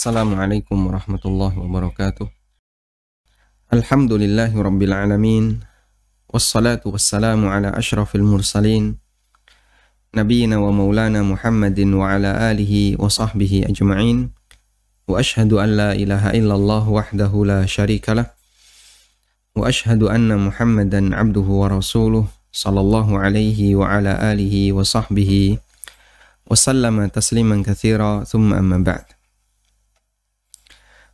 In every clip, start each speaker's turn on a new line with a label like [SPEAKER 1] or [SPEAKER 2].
[SPEAKER 1] Assalamualaikum warahmatullahi wabarakatuh. Alhamdulillahi rabbil alamin. Wassalatu wassalamu ala ashrafil mursalin Nabiina wa maulana Muhammadin wa ala alihi wa sahbihi ajma'in. Wa ashhadu an la ilaha illallah wahdahu la syarikalah. Wa ashhadu anna Muhammadan abduhu wa rasuluh sallallahu alaihi wa ala alihi wa sahbihi wa sallama tasliman katsira, thumma amma ba'd.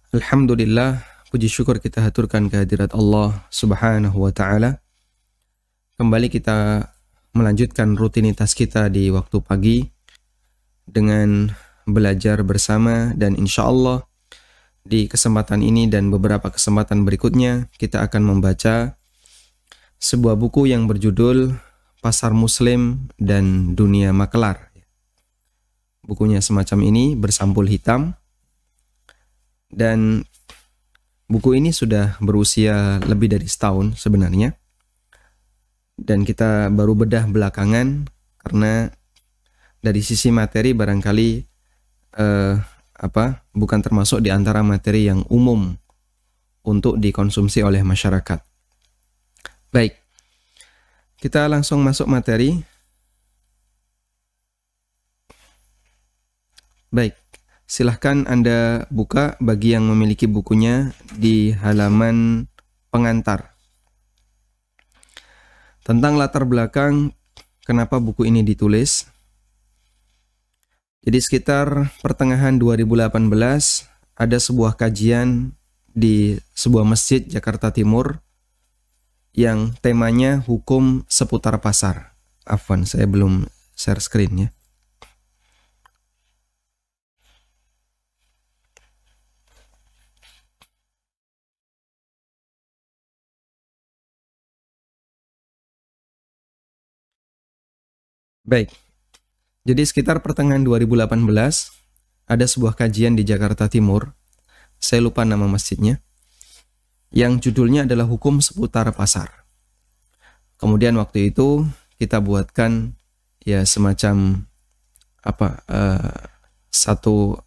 [SPEAKER 1] Alhamdulillah, puji syukur kita haturkan kehadirat Allah Subhanahu wa ta'ala. Kembali kita melanjutkan rutinitas kita di waktu pagi dengan belajar bersama, dan insya Allah di kesempatan ini dan beberapa kesempatan berikutnya kita akan membaca sebuah buku yang berjudul Pasar Muslim dan Dunia Makelar. Bukunya semacam ini, bersampul hitam. Dan buku ini sudah berusia lebih dari setahun sebenarnya. Dan kita baru bedah belakangan karena dari sisi materi barangkali bukan termasuk di antara materi yang umum untuk dikonsumsi oleh masyarakat. Baik, kita langsung masuk materi. Baik. Silahkan Anda buka bagi yang memiliki bukunya di halaman pengantar. Tentang latar belakang kenapa buku ini ditulis. Jadi sekitar pertengahan 2018 ada sebuah kajian di sebuah masjid Jakarta Timur yang temanya hukum seputar pasar. Afwan, saya belum share screen ya. Baik, jadi sekitar pertengahan 2018 ada sebuah kajian di Jakarta Timur, saya lupa nama masjidnya, yang judulnya adalah hukum seputar pasar. Kemudian waktu itu kita buatkan ya semacam satu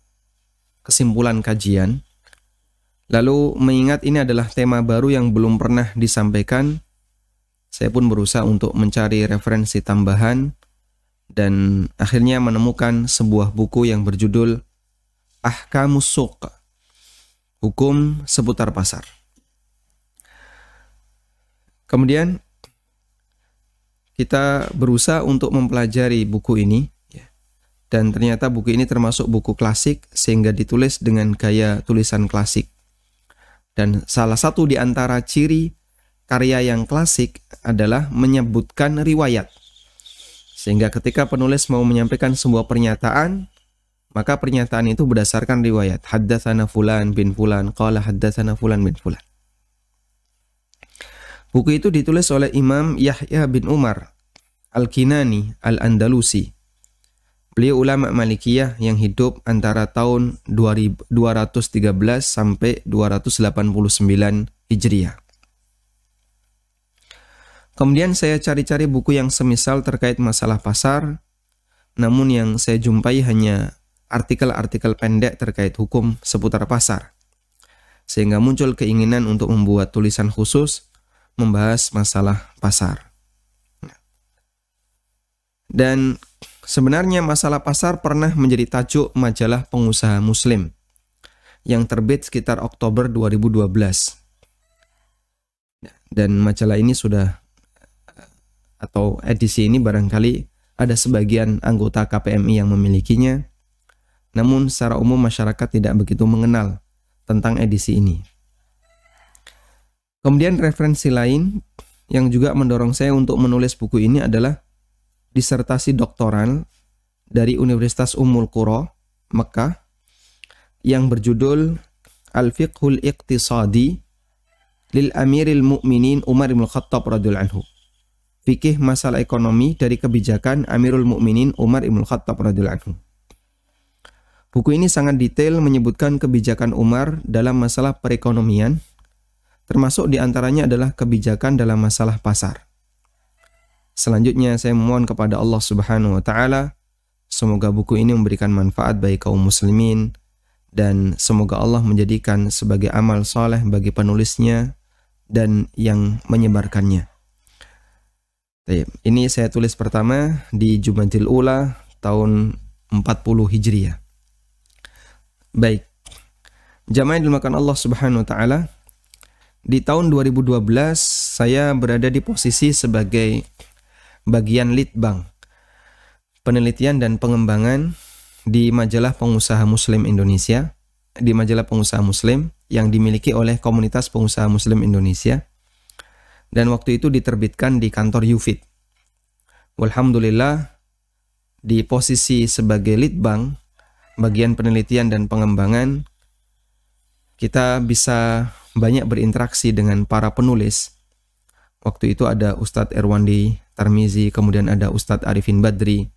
[SPEAKER 1] kesimpulan kajian. Lalu mengingat ini adalah tema baru yang belum pernah disampaikan, saya pun berusaha untuk mencari referensi tambahan dan akhirnya menemukan sebuah buku yang berjudul Ahkamus Suq, hukum seputar pasar. Kemudian kita berusaha untuk mempelajari buku ini, dan ternyata buku ini termasuk buku klasik sehingga ditulis dengan gaya tulisan klasik. Dan salah satu di antara ciri karya yang klasik adalah menyebutkan riwayat. Sehingga ketika penulis mau menyampaikan sebuah pernyataan, maka pernyataan itu berdasarkan riwayat. Haddatsana fulan bin fulan, qala haddatsana fulan bin fulan. Buku itu ditulis oleh Imam Yahya bin Umar Al-Kinani Al-Andalusi. Beliau ulama Malikiyah yang hidup antara tahun 213 sampai 289 Hijriah. Kemudian saya cari-cari buku yang semisal terkait masalah pasar, namun yang saya jumpai hanya artikel-artikel pendek terkait hukum seputar pasar. Sehingga muncul keinginan untuk membuat tulisan khusus membahas masalah pasar. Dan sebenarnya masalah pasar pernah menjadi tajuk majalah Pengusaha Muslim yang terbit sekitar Oktober 2012. Dan majalah ini atau edisi ini barangkali ada sebagian anggota KPMI yang memilikinya, namun secara umum masyarakat tidak begitu mengenal tentang edisi ini. Kemudian referensi lain yang juga mendorong saya untuk menulis buku ini adalah disertasi doktoral dari Universitas Ummul Qura, Mekah, yang berjudul Al-Fiqhul Iqtisadi lil Amiril Mu'minin Umar bin Khattab radhiyallahu anhu. Fikih masalah ekonomi dari kebijakan Amirul Mukminin Umar bin Khattab radhiyallahu anhu. Buku ini sangat detail menyebutkan kebijakan Umar dalam masalah perekonomian, termasuk diantaranya adalah kebijakan dalam masalah pasar. Selanjutnya saya memohon kepada Allah Subhanahu wa ta'ala, semoga buku ini memberikan manfaat bagi kaum muslimin dan semoga Allah menjadikan sebagai amal soleh bagi penulisnya dan yang menyebarkannya. Ini saya tulis pertama di Jumadil Ula tahun 40 Hijriah. Baik, jamaah yang dimuliakan Allah Subhanahu wa taala, di tahun 2012 saya berada di posisi sebagai bagian litbang penelitian dan pengembangan di majalah Pengusaha Muslim Indonesia, di majalah Pengusaha Muslim yang dimiliki oleh Komunitas Pengusaha Muslim Indonesia, dan waktu itu diterbitkan di kantor Yufid. Walhamdulillah, di posisi sebagai litbang bagian penelitian dan pengembangan, kita bisa banyak berinteraksi dengan para penulis. Waktu itu ada Ustadz Erwandi Tarmizi, kemudian ada Ustadz Arifin Badri,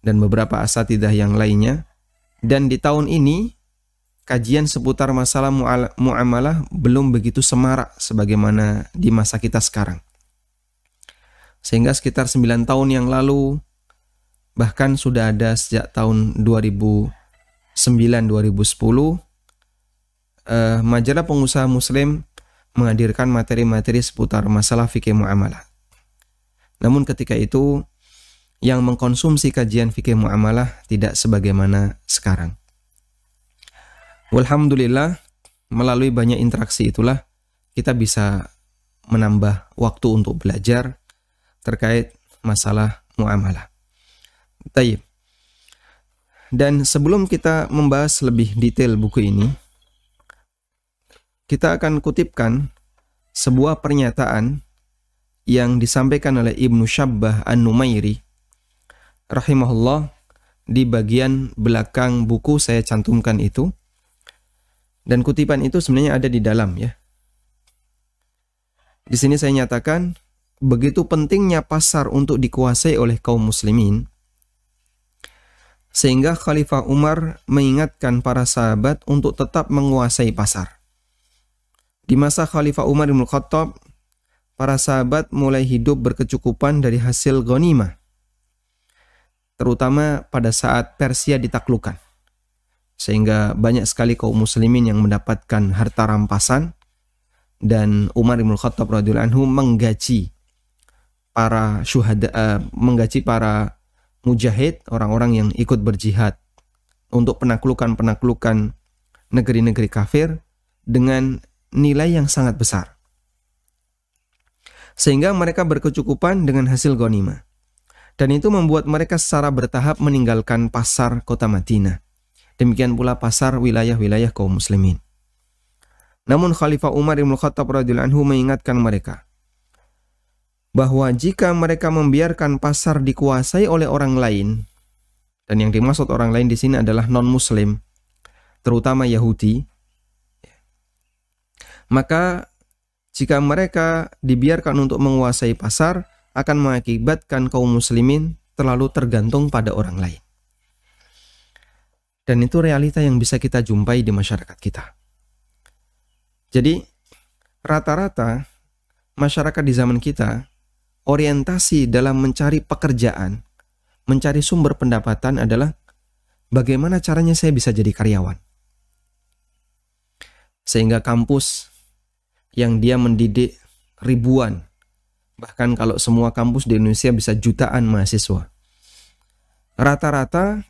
[SPEAKER 1] dan beberapa asatidah yang lainnya. Dan di tahun ini, kajian seputar masalah muamalah belum begitu semarak sebagaimana di masa kita sekarang. Sehingga sekitar 9 tahun yang lalu, bahkan sudah ada sejak tahun 2009-2010, majalah Pengusaha Muslim menghadirkan materi-materi seputar masalah fikih muamalah. Namun ketika itu, yang mengkonsumsi kajian fikih muamalah tidak sebagaimana sekarang. Walhamdulillah, melalui banyak interaksi itulah kita bisa menambah waktu untuk belajar terkait masalah muamalah. Taib. Dan sebelum kita membahas lebih detail buku ini, kita akan kutipkan sebuah pernyataan yang disampaikan oleh Ibnu Syabbah An-Numairi rahimahullah di bagian belakang buku. Saya cantumkan itu. Dan kutipan itu sebenarnya ada di dalam ya. Di sini saya nyatakan, begitu pentingnya pasar untuk dikuasai oleh kaum muslimin, sehingga Khalifah Umar mengingatkan para sahabat untuk tetap menguasai pasar. Di masa Khalifah Umar bin Khattab, para sahabat mulai hidup berkecukupan dari hasil ghanimah, terutama pada saat Persia ditaklukkan. Sehingga banyak sekali kaum muslimin yang mendapatkan harta rampasan, dan Umar bin Khattab radhiyallahu anhu menggaji para syuhada, menggaji para mujahid, orang-orang yang ikut berjihad untuk penaklukan negeri-negeri kafir dengan nilai yang sangat besar. Sehingga mereka berkecukupan dengan hasil ghanimah. Dan itu membuat mereka secara bertahap meninggalkan pasar kota Madinah. Demikian pula pasar wilayah-wilayah kaum muslimin. Namun Khalifah Umar bin Khattab radhiyallahu anhu mengingatkan mereka bahwa jika mereka membiarkan pasar dikuasai oleh orang lain, dan yang dimaksud orang lain di sini adalah non-muslim, terutama Yahudi, maka jika mereka dibiarkan untuk menguasai pasar, akan mengakibatkan kaum muslimin terlalu tergantung pada orang lain. Dan itu realita yang bisa kita jumpai di masyarakat kita. Jadi, rata-rata masyarakat di zaman kita, orientasi dalam mencari pekerjaan, mencari sumber pendapatan adalah bagaimana caranya saya bisa jadi karyawan. Sehingga kampus yang dia mendidik ribuan, bahkan kalau semua kampus di Indonesia bisa jutaan mahasiswa, rata-rata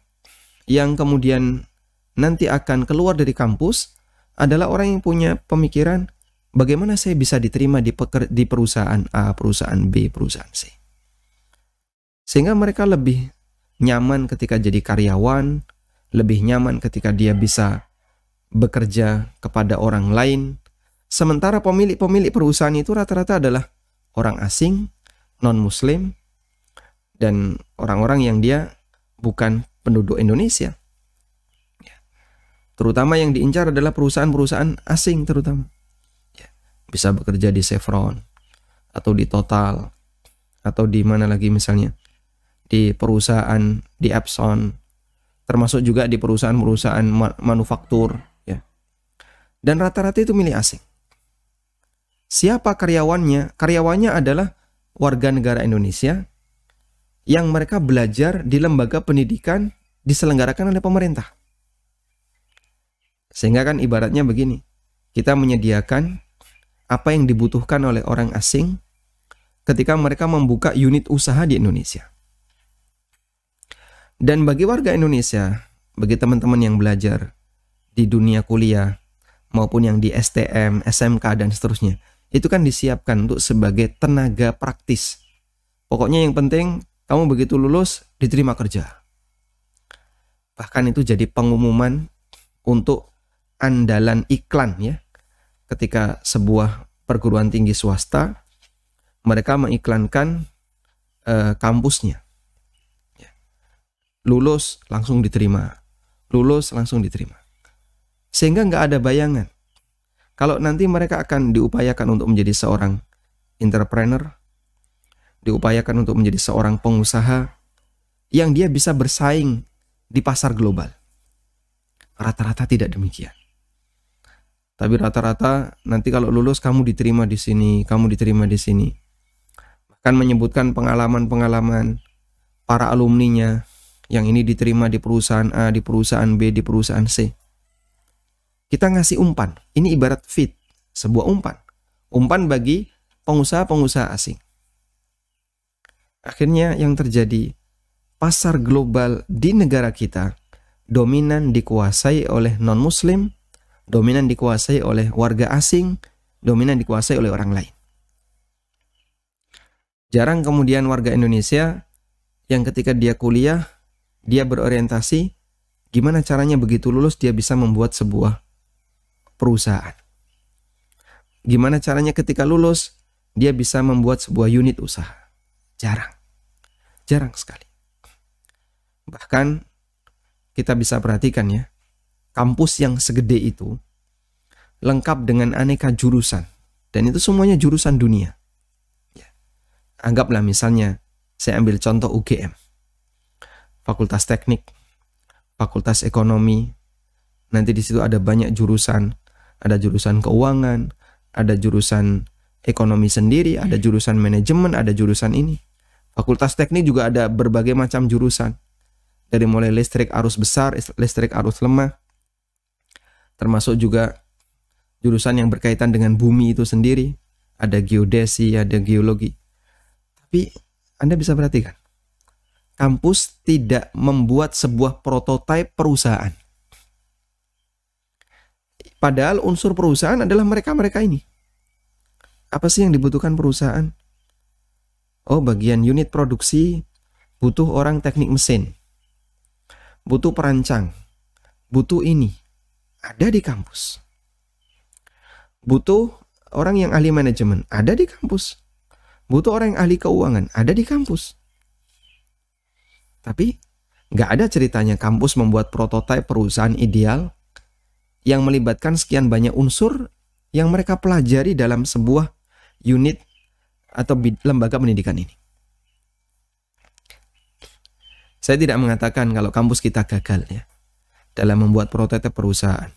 [SPEAKER 1] yang kemudian nanti akan keluar dari kampus adalah orang yang punya pemikiran bagaimana saya bisa diterima di perusahaan A, perusahaan B, perusahaan C. Sehingga mereka lebih nyaman ketika jadi karyawan, lebih nyaman ketika dia bisa bekerja kepada orang lain. Sementara pemilik perusahaan itu rata-rata adalah orang asing, non-muslim, dan orang-orang yang dia bukan penduduk Indonesia. Terutama yang diincar adalah perusahaan-perusahaan asing terutama. Bisa bekerja di Chevron, atau di Total, atau di mana lagi misalnya, di perusahaan, di Epson, termasuk juga di perusahaan-perusahaan manufaktur. Ya. Dan rata-rata itu milik asing. Siapa karyawannya? Karyawannya adalah warga negara Indonesia yang mereka belajar di lembaga pendidikan diselenggarakan oleh pemerintah. Sehingga kan ibaratnya begini, kita menyediakan apa yang dibutuhkan oleh orang asing ketika mereka membuka unit usaha di Indonesia. Dan bagi warga Indonesia, bagi teman-teman yang belajar di dunia kuliah, maupun yang di STM, SMK, dan seterusnya, itu kan disiapkan untuk sebagai tenaga praktis. Pokoknya yang penting, kamu begitu lulus, diterima kerja. Bahkan itu jadi pengumuman untuk andalan iklan ya. Ketika sebuah perguruan tinggi swasta, mereka mengiklankan kampusnya. Lulus langsung diterima. Lulus langsung diterima. Sehingga nggak ada bayangan kalau nanti mereka akan diupayakan untuk menjadi seorang entrepreneur, diupayakan untuk menjadi seorang pengusaha yang dia bisa bersaing di pasar global. Rata-rata tidak demikian. Tapi rata-rata nanti kalau lulus kamu diterima di sini, kamu diterima di sini. Bahkan menyebutkan pengalaman-pengalaman para alumninya, yang ini diterima di perusahaan A, di perusahaan B, di perusahaan C. Kita ngasih umpan. Ini ibarat feed, sebuah umpan. Umpan bagi pengusaha-pengusaha asing. Akhirnya yang terjadi, pasar global di negara kita dominan dikuasai oleh non-muslim, dominan dikuasai oleh warga asing, dominan dikuasai oleh orang lain. Jarang kemudian warga Indonesia yang ketika dia kuliah, dia berorientasi gimana caranya begitu lulus dia bisa membuat sebuah perusahaan. Gimana caranya ketika lulus dia bisa membuat sebuah unit usaha. Jarang sekali. Bahkan kita bisa perhatikan ya, kampus yang segede itu lengkap dengan aneka jurusan, dan itu semuanya jurusan dunia. Ya. Anggaplah misalnya saya ambil contoh UGM, Fakultas Teknik, Fakultas Ekonomi. Nanti di situ ada banyak jurusan, ada jurusan keuangan, ada jurusan ekonomi sendiri, ada jurusan manajemen, ada jurusan ini. Fakultas Teknik juga ada berbagai macam jurusan. Dari mulai listrik arus besar, listrik arus lemah, termasuk juga jurusan yang berkaitan dengan bumi itu sendiri. Ada geodesi, ada geologi. Tapi Anda bisa perhatikan, kampus tidak membuat sebuah prototipe perusahaan. Padahal unsur perusahaan adalah mereka-mereka ini. Apa sih yang dibutuhkan perusahaan? Oh, bagian unit produksi butuh orang teknik mesin, butuh perancang, butuh ini. Ada di kampus. Butuh orang yang ahli manajemen, ada di kampus. Butuh orang yang ahli keuangan, ada di kampus. Tapi nggak ada ceritanya kampus membuat prototipe perusahaan ideal yang melibatkan sekian banyak unsur yang mereka pelajari dalam sebuah unit atau lembaga pendidikan ini. Saya tidak mengatakan kalau kampus kita gagal ya dalam membuat prototipe perusahaan.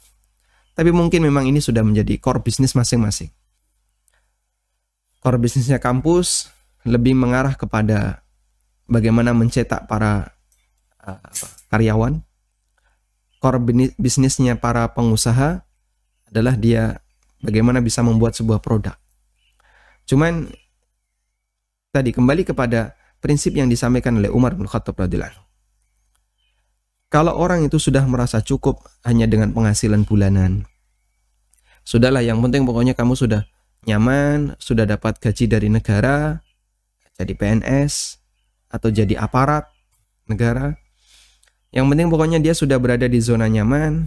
[SPEAKER 1] Tapi mungkin memang ini sudah menjadi core bisnis masing-masing. Core bisnisnya kampus lebih mengarah kepada bagaimana mencetak para karyawan. Core bisnisnya para pengusaha adalah dia bagaimana bisa membuat sebuah produk. Cuman tadi kembali kepada prinsip yang disampaikan oleh Umar bin Khattab radhiyallahu anhu. Kalau orang itu sudah merasa cukup hanya dengan penghasilan bulanan, sudahlah, yang penting pokoknya kamu sudah nyaman, sudah dapat gaji dari negara, jadi PNS atau jadi aparat negara. Yang penting pokoknya dia sudah berada di zona nyaman,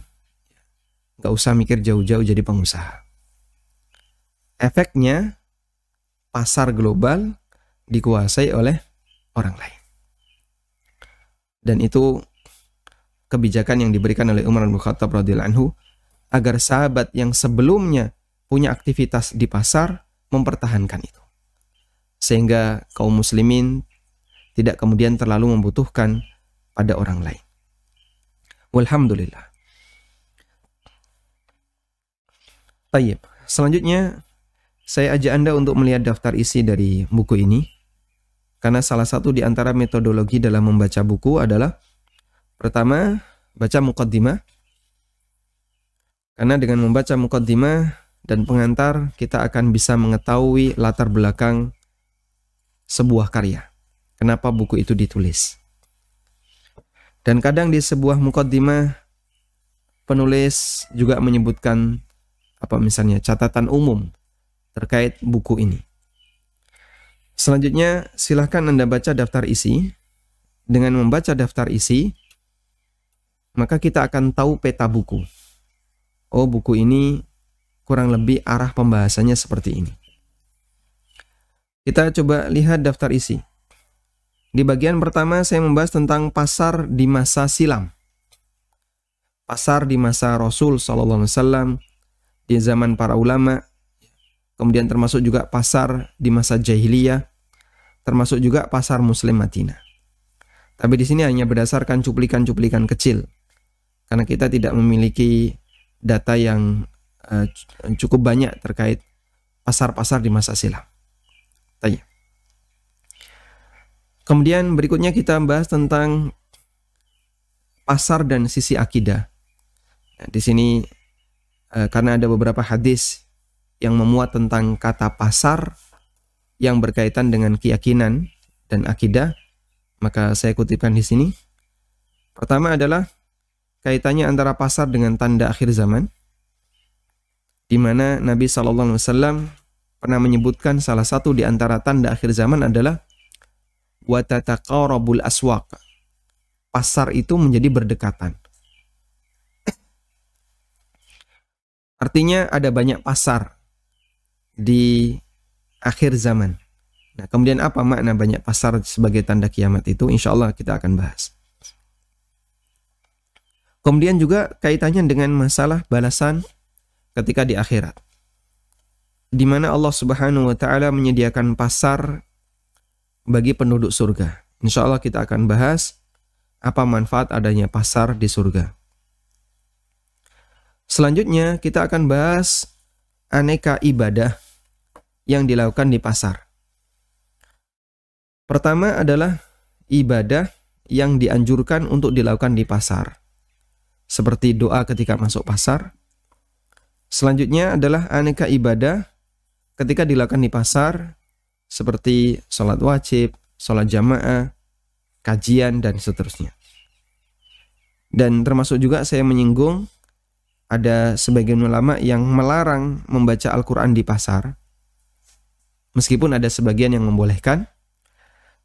[SPEAKER 1] gak usah mikir jauh-jauh jadi pengusaha. Efeknya pasar global dikuasai oleh orang lain. Dan itu kebijakan yang diberikan oleh Umar bin Khattab radhiyallahu anhu agar sahabat yang sebelumnya punya aktivitas di pasar mempertahankan itu. Sehingga kaum muslimin tidak kemudian terlalu membutuhkan pada orang lain. Walhamdulillah. Baik, selanjutnya saya ajak Anda untuk melihat daftar isi dari buku ini. Karena salah satu di antara metodologi dalam membaca buku adalah pertama, baca muqaddimah. Karena dengan membaca muqaddimah dan pengantar, kita akan bisa mengetahui latar belakang sebuah karya. Kenapa buku itu ditulis. Dan kadang di sebuah muqaddimah, penulis juga menyebutkan misalnya catatan umum terkait buku ini. Selanjutnya, silahkan Anda baca daftar isi. Dengan membaca daftar isi, maka kita akan tahu peta buku. Oh, buku ini kurang lebih arah pembahasannya seperti ini. Kita coba lihat daftar isi. Di bagian pertama saya membahas tentang pasar di masa silam. Pasar di masa Rasul SAW, di zaman para ulama, kemudian termasuk juga pasar di masa jahiliyah, termasuk juga pasar Muslim Madinah. Tapi di sini hanya berdasarkan cuplikan-cuplikan kecil, karena kita tidak memiliki data yang cukup banyak terkait pasar-pasar di masa silam. Tanya. Kemudian berikutnya kita bahas tentang pasar dan sisi akidah. Nah, di sini karena ada beberapa hadis yang memuat tentang kata pasar yang berkaitan dengan keyakinan dan akidah, maka saya kutipkan di sini. Pertama adalah kaitannya antara pasar dengan tanda akhir zaman, di mana Nabi SAW pernah menyebutkan salah satu di antara tanda akhir zaman adalah wa tataqarabul aswaq. Pasar itu menjadi berdekatan. Artinya ada banyak pasar di akhir zaman. Nah, kemudian apa makna banyak pasar sebagai tanda kiamat itu? Insya Allah kita akan bahas. Kemudian juga kaitannya dengan masalah balasan ketika di akhirat, di mana Allah Subhanahu wa Ta'ala menyediakan pasar bagi penduduk surga. Insya Allah kita akan bahas apa manfaat adanya pasar di surga. Selanjutnya kita akan bahas aneka ibadah yang dilakukan di pasar. Pertama adalah ibadah yang dianjurkan untuk dilakukan di pasar, seperti doa ketika masuk pasar. Selanjutnya adalah aneka ibadah ketika dilakukan di pasar, seperti sholat wajib, sholat jamaah, kajian, dan seterusnya. Dan termasuk juga saya menyinggung ada sebagian ulama yang melarang membaca Al-Quran di pasar, meskipun ada sebagian yang membolehkan.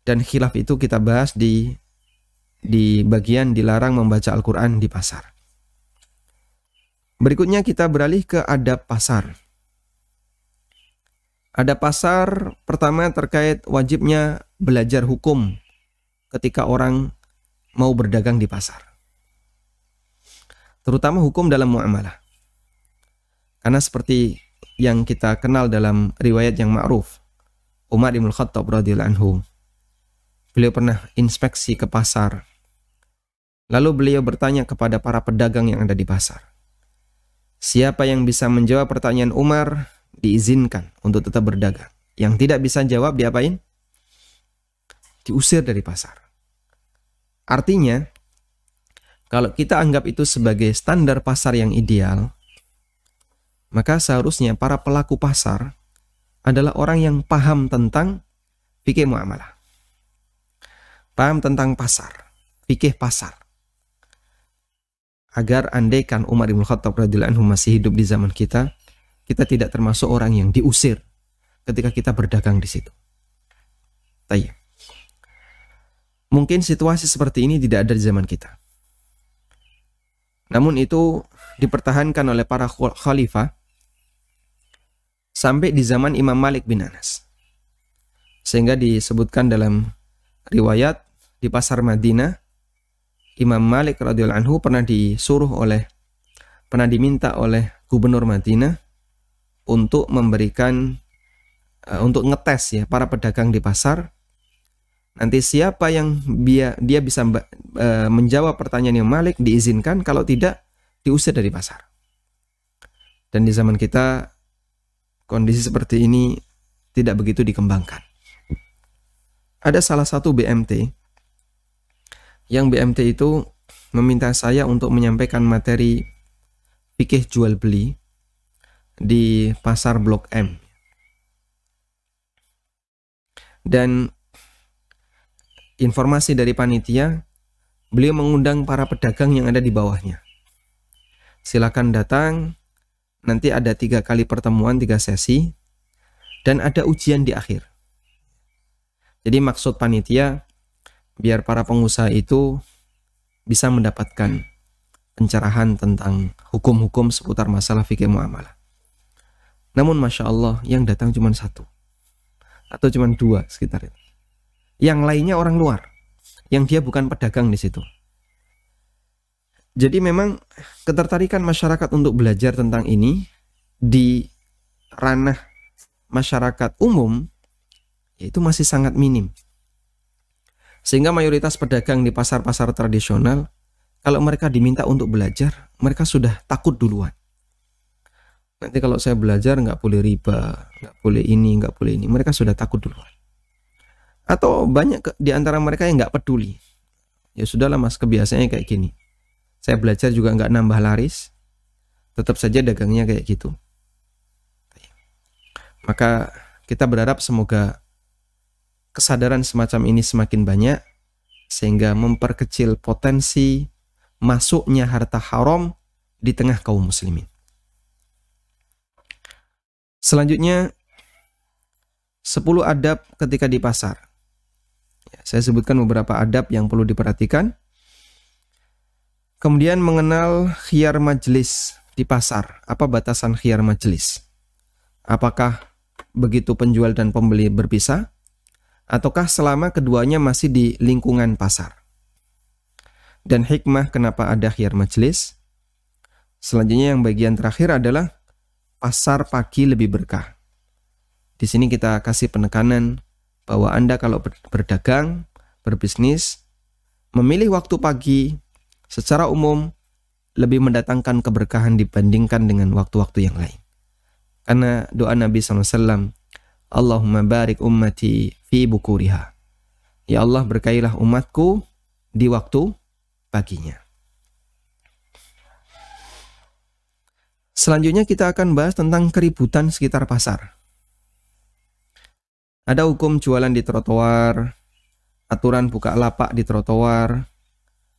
[SPEAKER 1] Dan khilaf itu kita bahas di bagian dilarang membaca Al-Quran di pasar. Berikutnya kita beralih ke adab pasar. Adab pasar pertama terkait wajibnya belajar hukum ketika orang mau berdagang di pasar, terutama hukum dalam muamalah. Karena seperti yang kita kenal dalam riwayat yang ma'ruf, Umar bin Khattab radhiyallahu anhu, beliau pernah inspeksi ke pasar. Lalu beliau bertanya kepada para pedagang yang ada di pasar. Siapa yang bisa menjawab pertanyaan Umar, diizinkan untuk tetap berdagang. Yang tidak bisa jawab, diapain? Diusir dari pasar. Artinya, kalau kita anggap itu sebagai standar pasar yang ideal, maka seharusnya para pelaku pasar adalah orang yang paham tentang fikih muamalah, paham tentang pasar, fikih pasar. Agar andaikan Umar bin Khattab radhiyallahu anhu masih hidup di zaman kita, kita tidak termasuk orang yang diusir ketika kita berdagang di situ. Tayyib. Mungkin situasi seperti ini tidak ada di zaman kita. Namun itu dipertahankan oleh para khalifah sampai di zaman Imam Malik bin Anas. Sehingga disebutkan dalam riwayat di pasar Madinah, Imam Malik radhiyallahu anhu pernah diminta oleh gubernur Madinah untuk memberikan untuk ngetes ya para pedagang di pasar. Nanti siapa yang dia bisa menjawab pertanyaan Imam Malik diizinkan, kalau tidak diusir dari pasar. Dan di zaman kita kondisi seperti ini tidak begitu dikembangkan. Ada salah satu BMT yang BMT itu meminta saya untuk menyampaikan materi fikih jual beli di pasar Blok M. Dan informasi dari panitia, beliau mengundang para pedagang yang ada di bawahnya. Silakan datang, nanti ada 3 kali pertemuan, 3 sesi, dan ada ujian di akhir. Jadi maksud panitia, biar para pengusaha itu bisa mendapatkan pencerahan tentang hukum-hukum seputar masalah fikih muamalah. Namun Masya Allah, yang datang cuma 1 atau cuma 2 sekitar itu. Yang lainnya orang luar, yang dia bukan pedagang di situ. Jadi memang ketertarikan masyarakat untuk belajar tentang ini di ranah masyarakat umum itu masih sangat minim. Sehingga mayoritas pedagang di pasar-pasar tradisional, kalau mereka diminta untuk belajar, mereka sudah takut duluan. Nanti kalau saya belajar nggak boleh riba, nggak boleh ini, nggak boleh ini. Mereka sudah takut duluan. Atau banyak di antara mereka yang nggak peduli. Ya sudahlah mas, kebiasaannya kayak gini. Saya belajar juga nggak nambah laris, tetap saja dagangnya kayak gitu. Maka kita berharap semoga kesadaran semacam ini semakin banyak, sehingga memperkecil potensi masuknya harta haram di tengah kaum muslimin. Selanjutnya, 10 adab ketika di pasar. Saya sebutkan beberapa adab yang perlu diperhatikan. Kemudian mengenal khiyar majlis di pasar. Apa batasan khiyar majlis? Apakah begitu penjual dan pembeli berpisah? Ataukah selama keduanya masih di lingkungan pasar? Dan hikmah kenapa ada khiyar majlis? Selanjutnya yang bagian terakhir adalah pasar pagi lebih berkah. Di sini kita kasih penekanan bahwa Anda kalau berdagang, berbisnis, memilih waktu pagi secara umum lebih mendatangkan keberkahan dibandingkan dengan waktu-waktu yang lain. Karena doa Nabi SAW, Allahumma barik ummati fi bukuriha. Ya Allah, berkailah umatku di waktu paginya. Selanjutnya kita akan bahas tentang keributan sekitar pasar. Ada hukum jualan di trotoar, aturan buka lapak di trotoar,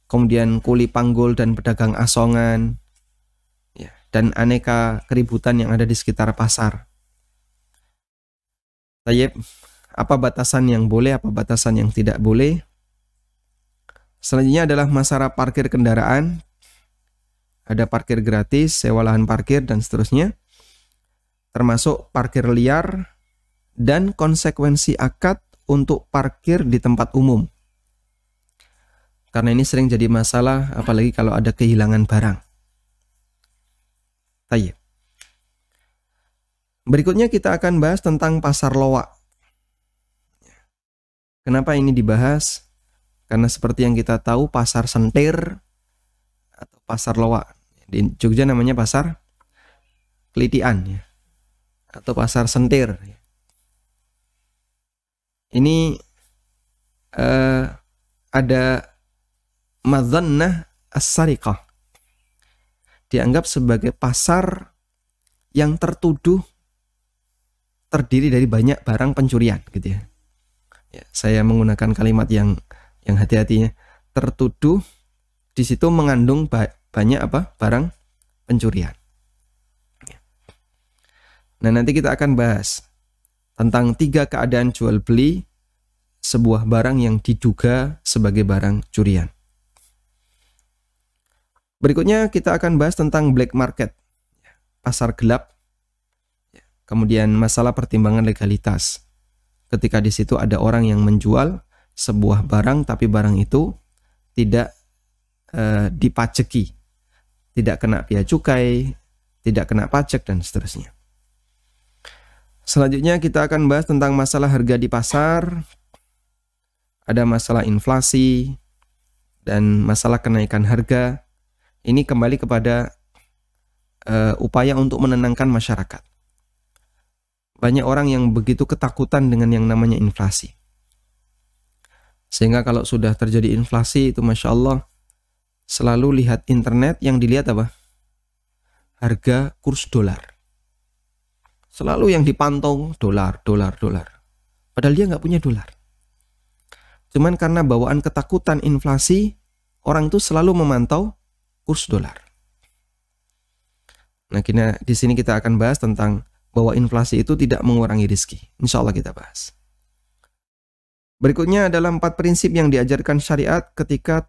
[SPEAKER 1] kemudian kuli panggul dan pedagang asongan, ya, dan aneka keributan yang ada di sekitar pasar. Tayyib, apa batasan yang boleh, apa batasan yang tidak boleh? Selanjutnya adalah masalah parkir kendaraan. Ada parkir gratis, sewa lahan parkir, dan seterusnya. Termasuk parkir liar dan konsekuensi akad untuk parkir di tempat umum. Karena ini sering jadi masalah, apalagi kalau ada kehilangan barang. Tayyib. Berikutnya kita akan bahas tentang pasar loak. Kenapa ini dibahas? Karena seperti yang kita tahu, pasar sentir atau pasar loak di Jogja namanya pasar kelitian, ya, atau pasar sentir. Ini ada madzannah as-sariqah, dianggap sebagai pasar yang tertuduh terdiri dari banyak barang pencurian, gitu ya. Ya, saya menggunakan kalimat yang hati-hatinya. Tertuduh di situ mengandung banyak barang pencurian. Nah, nanti kita akan bahas tentang 3 keadaan jual beli sebuah barang yang diduga sebagai barang curian. Berikutnya kita akan bahas tentang black market, pasar gelap. Kemudian masalah pertimbangan legalitas. Ketika di situ ada orang yang menjual sebuah barang tapi barang itu tidak dipajeki, tidak kena bea cukai, tidak kena pajak, dan seterusnya. Selanjutnya kita akan bahas tentang masalah harga di pasar. Ada masalah inflasi dan masalah kenaikan harga. Ini kembali kepada upaya untuk menenangkan masyarakat. Banyak orang yang begitu ketakutan dengan yang namanya inflasi. Sehingga kalau sudah terjadi inflasi itu Masya Allah, selalu lihat internet, yang dilihat apa? harga kurs dolar. Selalu yang dipantau dolar. Padahal dia nggak punya dolar. Cuman karena bawaan ketakutan inflasi, orang itu selalu memantau kurs dolar. Nah, di sini kita akan bahas tentang bahwa inflasi itu tidak mengurangi rezeki. Insya Allah kita bahas. Berikutnya adalah 4 prinsip yang diajarkan syariat ketika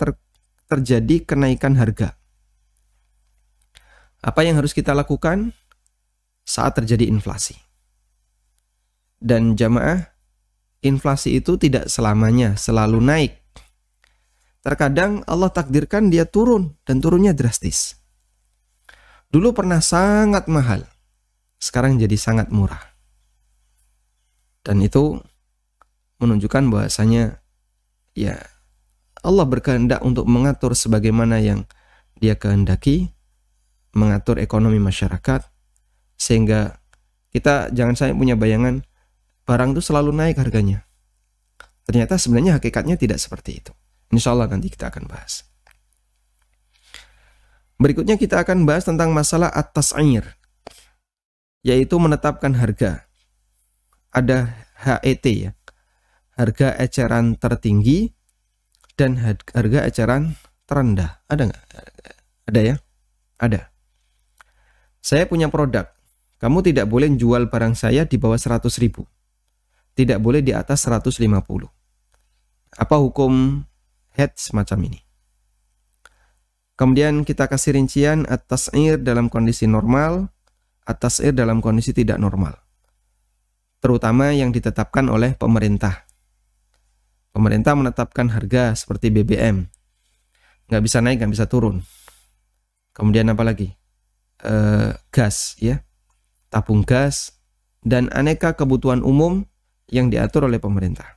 [SPEAKER 1] terjadi kenaikan harga. Apa yang harus kita lakukan saat terjadi inflasi? Dan jamaah, inflasi itu tidak selamanya selalu naik. Terkadang Allah takdirkan dia turun dan turunnya drastis. Dulu pernah sangat mahal, sekarang jadi sangat murah. Dan itu menunjukkan bahwasanya ya Allah berkehendak untuk mengatur sebagaimana yang dia kehendaki, mengatur ekonomi masyarakat, sehingga kita jangan sampai punya bayangan barang itu selalu naik harganya. Ternyata sebenarnya hakikatnya tidak seperti itu. Insya Allah nanti kita akan bahas. Berikutnya kita akan bahas tentang masalah at-tas'ir, yaitu menetapkan harga. Ada HET ya, harga eceran tertinggi dan harga eceran terendah. Ada nggak? Ada ya? Ada. Saya punya produk, kamu tidak boleh jual barang saya di bawah 100.000. Tidak boleh di atas 150. Apa hukum HET semacam ini? Kemudian kita kasih rincian at-tas'ir dalam kondisi normal, at-tas'ir dalam kondisi tidak normal. Terutama yang ditetapkan oleh pemerintah. Pemerintah menetapkan harga seperti BBM. Nggak bisa naik, nggak bisa turun. Kemudian apa lagi? Gas, ya, tabung gas, dan aneka kebutuhan umum yang diatur oleh pemerintah.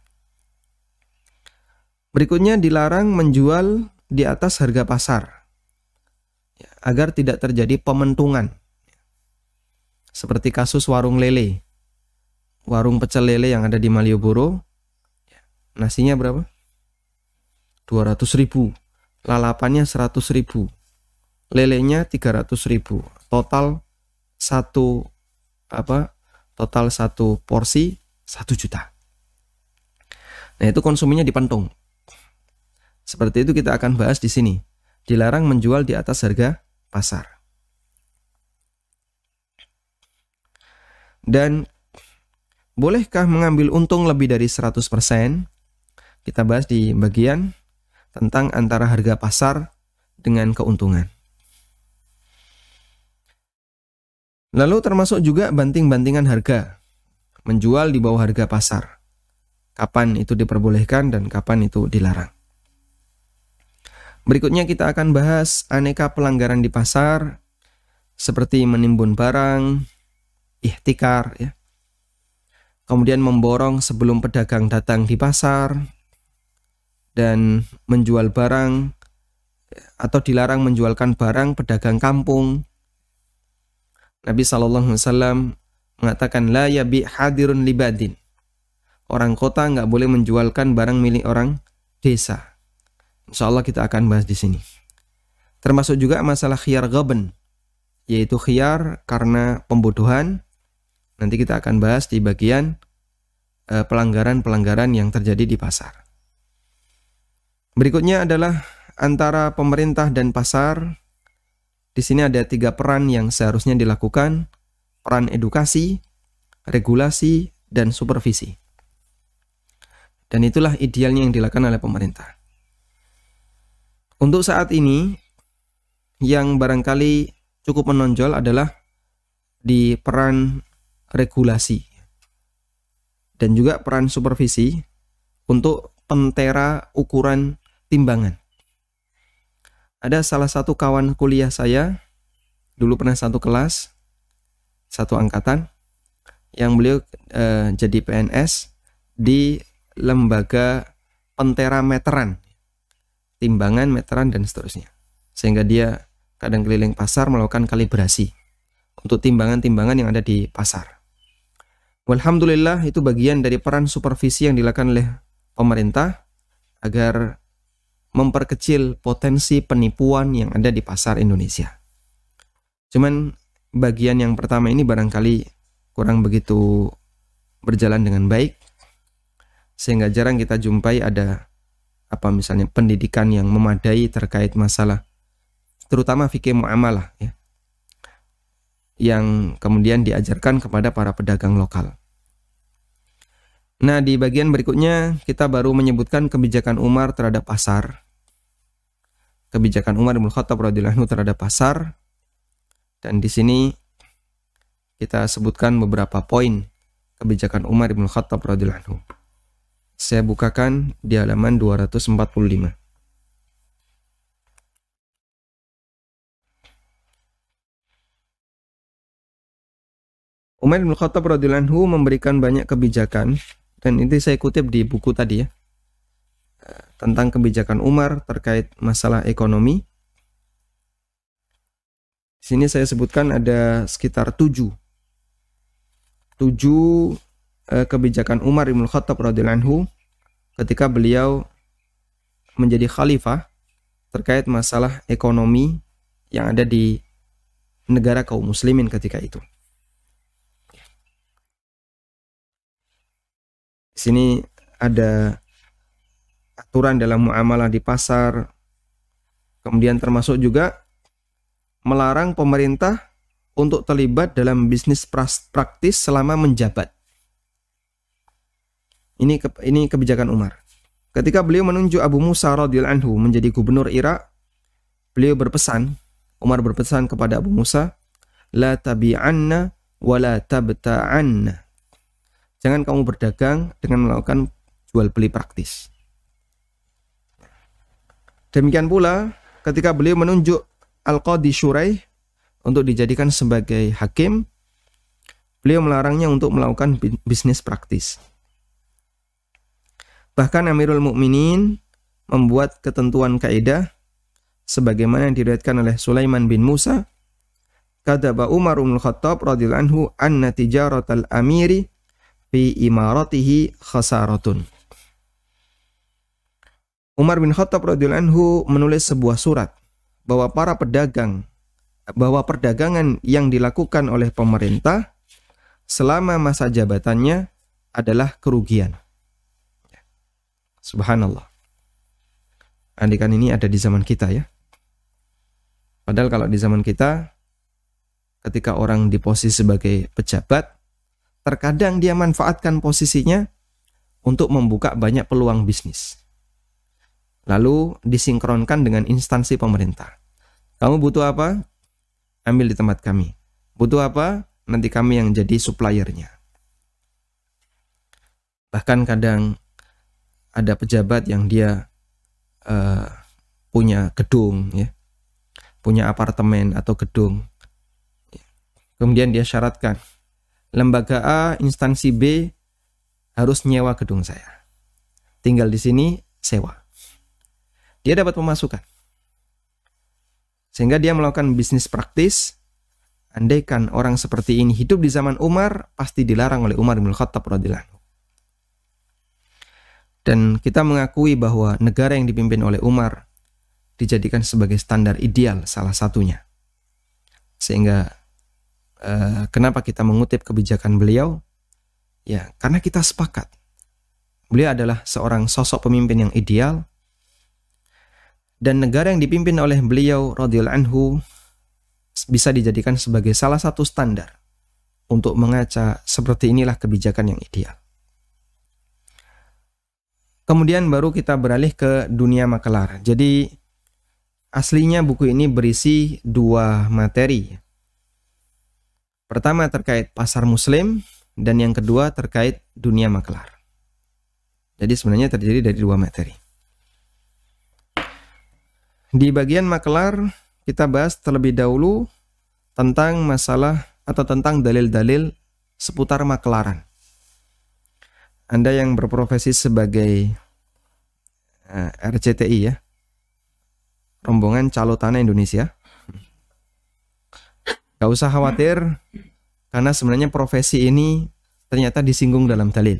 [SPEAKER 1] Berikutnya dilarang menjual di atas harga pasar, agar tidak terjadi pementungan. Seperti kasus warung lele, warung pecel lele yang ada di Malioboro, nasinya berapa? 200.000, lalapannya 100.000, lelenya 300.000, total satu porsi 1 juta. Nah, itu konsumennya dipentung. Seperti itu kita akan bahas di sini. Dilarang menjual di atas harga pasar. Dan bolehkah mengambil untung lebih dari 100%? Kita bahas di bagian tentang antara harga pasar dengan keuntungan. Lalu termasuk juga banting-bantingan harga, menjual di bawah harga pasar. Kapan itu diperbolehkan dan kapan itu dilarang. Berikutnya kita akan bahas aneka pelanggaran di pasar, seperti menimbun barang, ihtikar, ya. Kemudian memborong sebelum pedagang datang di pasar, dan menjual barang atau dilarang menjualkan barang pedagang kampung. Nabi SAW mengatakan la yabi hadirun libadin. Orang kota nggak boleh menjualkan barang milik orang desa. Insya Allah kita akan bahas di sini. Termasuk juga masalah khiyar ghaban, yaitu khiyar karena pembodohan. Nanti kita akan bahas di bagian pelanggaran-pelanggaran yang terjadi di pasar. Berikutnya adalah antara pemerintah dan pasar. Di sini ada 3 peran yang seharusnya dilakukan: peran edukasi, regulasi, dan supervisi. Dan itulah idealnya yang dilakukan oleh pemerintah. Untuk saat ini, yang barangkali cukup menonjol adalah di peran regulasi dan juga peran supervisi untuk pentera ukuran timbangan. Ada salah satu kawan kuliah saya, dulu pernah satu kelas, satu angkatan, yang beliau jadi PNS di lembaga pentera meteran, timbangan, meteran, dan seterusnya. Sehingga dia kadang keliling pasar melakukan kalibrasi untuk timbangan-timbangan yang ada di pasar. Walhamdulillah, itu bagian dari peran supervisi yang dilakukan oleh pemerintah agar memperkecil potensi penipuan yang ada di pasar Indonesia. Cuman bagian yang pertama ini barangkali kurang begitu berjalan dengan baik, sehingga jarang kita jumpai ada misalnya pendidikan yang memadai terkait masalah terutama fikih muamalah ya, yang kemudian diajarkan kepada para pedagang lokal. Nah, di bagian berikutnya kita baru menyebutkan kebijakan Umar terhadap pasar. Kebijakan Umar bin Khattab radhiyallahu anhu terhadap pasar. Dan di sini kita sebutkan beberapa poin kebijakan Umar bin Khattab radhiyallahu anhu. Saya bukakan di halaman 245. Umar bin Khattab radhiyallahu anhu memberikan banyak kebijakan, dan ini saya kutip di buku tadi ya, tentang kebijakan Umar terkait masalah ekonomi. Di sini saya sebutkan ada sekitar 7 kebijakan Umar bin Khattab radhiyallahu anhu ketika beliau menjadi khalifah terkait masalah ekonomi yang ada di negara kaum muslimin ketika itu. Di sini ada aturan dalam muamalah di pasar, kemudian termasuk juga melarang pemerintah untuk terlibat dalam bisnis praktis selama menjabat. Ini kebijakan Umar. Ketika beliau menunjuk Abu Musa radhiyallahu anhu menjadi gubernur Irak, beliau berpesan, Umar berpesan kepada Abu Musa, la tabi'anna wa la tabta'anna. Jangan kamu berdagang dengan melakukan jual beli praktis. Demikian pula ketika beliau menunjuk Al-Qadhi Shuraih untuk dijadikan sebagai hakim, beliau melarangnya untuk melakukan bisnis praktis. Bahkan Amirul Mukminin membuat ketentuan kaidah sebagaimana yang diriwayatkan oleh Sulaiman bin Musa, kadzaba Umar bin Khattab radhiyallahu anhu anna tijaratal amiri fi imaratihi khasaratun. Umar bin Khattab radhiyallahu anhu menulis sebuah surat bahwa perdagangan yang dilakukan oleh pemerintah selama masa jabatannya adalah kerugian. Subhanallah. Andikan ini ada di zaman kita ya. Padahal kalau di zaman kita, ketika orang di posisi sebagai pejabat, terkadang dia manfaatkan posisinya untuk membuka banyak peluang bisnis. Lalu disinkronkan dengan instansi pemerintah. Kamu butuh apa? Ambil di tempat kami. Butuh apa? Nanti kami yang jadi suppliernya. Bahkan kadang ada pejabat yang dia punya gedung, ya, punya apartemen atau gedung. Kemudian dia syaratkan, lembaga A, instansi B harus nyewa gedung saya. Tinggal di sini, sewa. Dia dapat pemasukan. Sehingga dia melakukan bisnis praktis. Andaikan orang seperti ini hidup di zaman Umar, pasti dilarang oleh Umar bin Khattab radhiyallahu anhu. Dan kita mengakui bahwa negara yang dipimpin oleh Umar dijadikan sebagai standar ideal salah satunya. Sehingga kenapa kita mengutip kebijakan beliau? Ya, karena kita sepakat. Beliau adalah seorang sosok pemimpin yang ideal. Dan negara yang dipimpin oleh beliau radhiyallahu anhu bisa dijadikan sebagai salah satu standar untuk mengaca seperti inilah kebijakan yang ideal. Kemudian baru kita beralih ke dunia makelar. Jadi aslinya buku ini berisi 2 materi. Pertama terkait pasar muslim dan yang kedua terkait dunia makelar. Jadi sebenarnya terdiri dari 2 materi. Di bagian makelar kita bahas terlebih dahulu tentang masalah atau tentang dalil-dalil seputar makelaran. Anda yang berprofesi sebagai RCTI ya, rombongan Calo Tanah Indonesia, gak usah khawatir karena sebenarnya profesi ini ternyata disinggung dalam dalil.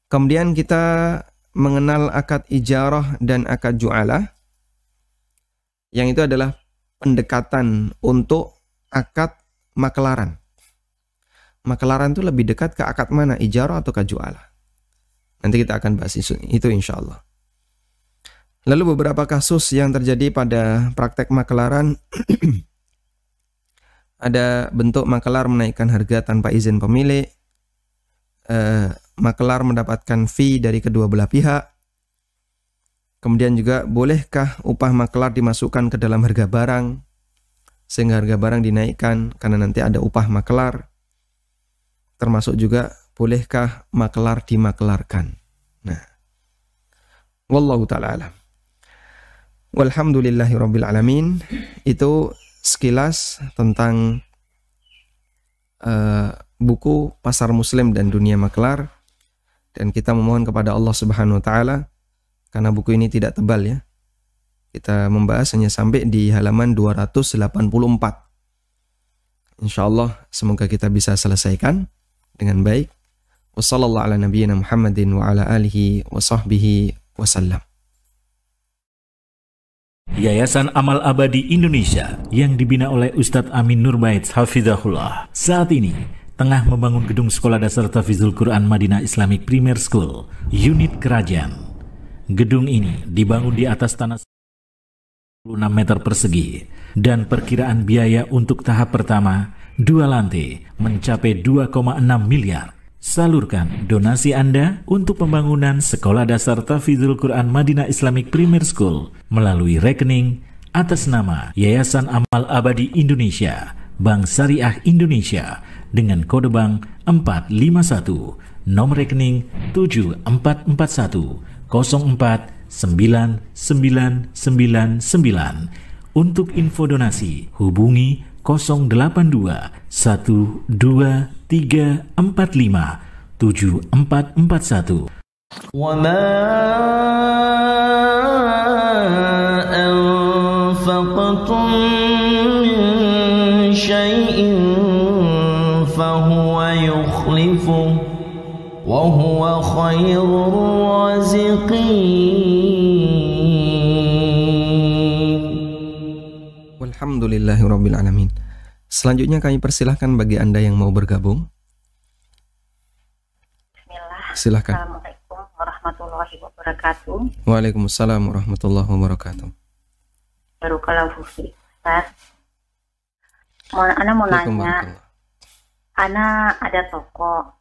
[SPEAKER 1] Kemudian kita mengenal akad ijarah dan akad ju'alah, yang itu adalah pendekatan untuk akad makelaran. Makelaran itu lebih dekat ke akad mana? Ijarah atau ju'alah? Nanti kita akan bahas itu insya Allah. Lalu beberapa kasus yang terjadi pada praktek makelaran. Ada bentuk makelar menaikkan harga tanpa izin pemilik. Makelar mendapatkan fee dari kedua belah pihak. Kemudian juga bolehkah upah makelar dimasukkan ke dalam harga barang sehingga harga barang dinaikkan karena nanti ada upah makelar. Termasuk juga bolehkah makelar dimakelarkan. Nah, wallahu ta'ala alam. Walhamdulillahirabbil alamin. Itu sekilas tentang buku Pasar Muslim dan Dunia Makelar, dan kita memohon kepada Allah Subhanahu wa taala karena buku ini tidak tebal ya. Kita membahas hanya sampai di halaman 284. Insyaallah semoga kita bisa selesaikan dengan baik. Wassallallahu ala nabiyyina Muhammadin wa ala alihi wa sahbihi wasallam.
[SPEAKER 2] Yayasan Amal Abadi Indonesia yang dibina oleh Ustadz Amin Nurbaits Hafizahullah saat ini tengah membangun gedung sekolah dasar Tahfidzul Quran Madinah Islamic Premier School, unit Kerajaan. Gedung ini dibangun di atas tanah 6 meter persegi dan perkiraan biaya untuk tahap pertama 2 lantai mencapai 2,6 miliar. Salurkan donasi Anda untuk pembangunan Sekolah Dasar Tahfidzul Quran Madinah Islamic Premier School melalui rekening atas nama Yayasan Amal Abadi Indonesia, Bank Syariah Indonesia dengan kode bank 451, nomor rekening 7441049999. Untuk info donasi hubungi 082 12345 7441.
[SPEAKER 3] وما أنفقتم من شيء فهو يخلفه وهو خير الرازقين.
[SPEAKER 1] Walhamdulillahirabbil alamin. Selanjutnya kami persilahkan bagi Anda yang mau bergabung.
[SPEAKER 4] Bismillah.
[SPEAKER 1] Silakan.
[SPEAKER 4] Assalamualaikum warahmatullahi wabarakatuh.
[SPEAKER 1] Waalaikumsalam warahmatullahi wabarakatuh.
[SPEAKER 4] Barakallahu fiik, Ustaz. Ana mau nanya, Ana ada toko.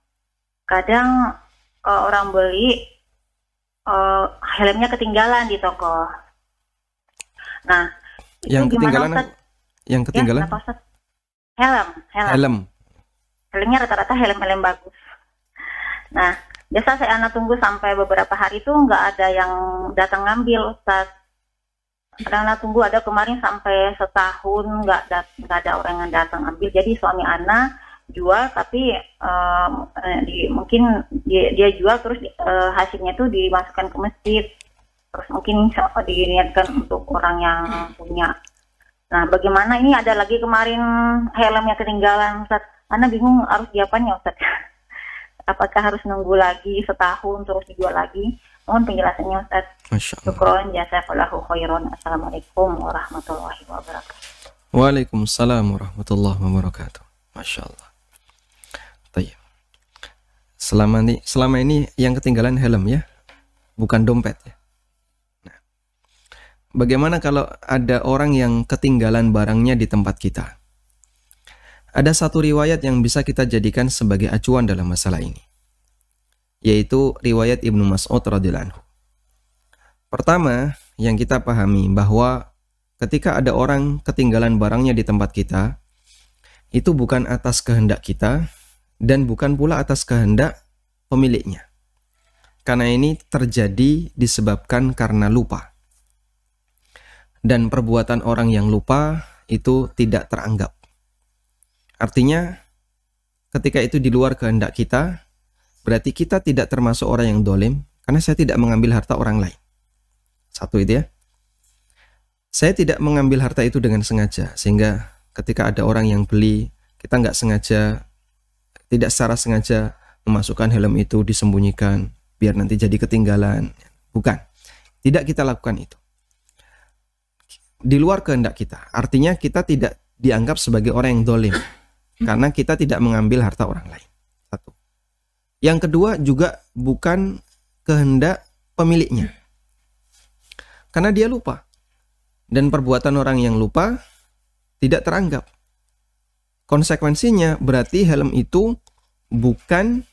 [SPEAKER 4] Kadang orang beli helmnya ketinggalan di toko. Nah, itu
[SPEAKER 1] Yang ketinggalan,
[SPEAKER 4] Ustaz?
[SPEAKER 1] yang ketinggalan?
[SPEAKER 4] Ya, kenapa, Ustaz? Helm. Helmnya rata-rata helm-helm bagus. Nah, biasa saya anak tunggu sampai beberapa hari itu nggak ada yang datang ngambil, Ustaz. Kadang anak tunggu, ada kemarin sampai setahun nggak ada orang yang datang ambil. Jadi suami anak jual, tapi mungkin dia jual terus hasilnya itu dimasukkan ke masjid. Terus mungkin diniatkan untuk orang yang punya. Nah, bagaimana ini ada lagi kemarin helmnya ketinggalan, Ustaz. Ana bingung harus diapain ya, Ustaz. Apakah harus nunggu lagi setahun terus dijual lagi? Mohon penjelasannya, Ustaz.
[SPEAKER 1] Masya Allah.
[SPEAKER 4] Syukron, jazakallahu khairan. Assalamualaikum warahmatullahi wabarakatuh.
[SPEAKER 1] Waalaikumsalam warahmatullahi wabarakatuh. Masya Allah. Tayyib. Selama ini yang ketinggalan helm ya, bukan dompet ya. Bagaimana kalau ada orang yang ketinggalan barangnya di tempat kita? Ada satu riwayat yang bisa kita jadikan sebagai acuan dalam masalah ini, yaitu riwayat Ibnu Mas'ud radhiyallahu anhu. Pertama, yang kita pahami bahwa ketika ada orang ketinggalan barangnya di tempat kita, itu bukan atas kehendak kita dan bukan pula atas kehendak pemiliknya. Karena ini terjadi disebabkan karena lupa. Dan perbuatan orang yang lupa itu tidak teranggap. Artinya, ketika itu di luar kehendak kita, berarti kita tidak termasuk orang yang dolim, karena saya tidak mengambil harta orang lain. Satu itu ya. Saya tidak mengambil harta itu dengan sengaja, sehingga ketika ada orang yang beli, kita nggak sengaja, tidak secara sengaja memasukkan helm itu, disembunyikan, biar nanti jadi ketinggalan. Bukan. Tidak kita lakukan itu. di luar kehendak kita. Artinya kita tidak dianggap sebagai orang yang dolim karena kita tidak mengambil harta orang lain. Satu. Yang kedua juga bukan kehendak pemiliknya, karena dia lupa. Dan perbuatan orang yang lupa tidak teranggap. Konsekuensinya berarti helm itu bukan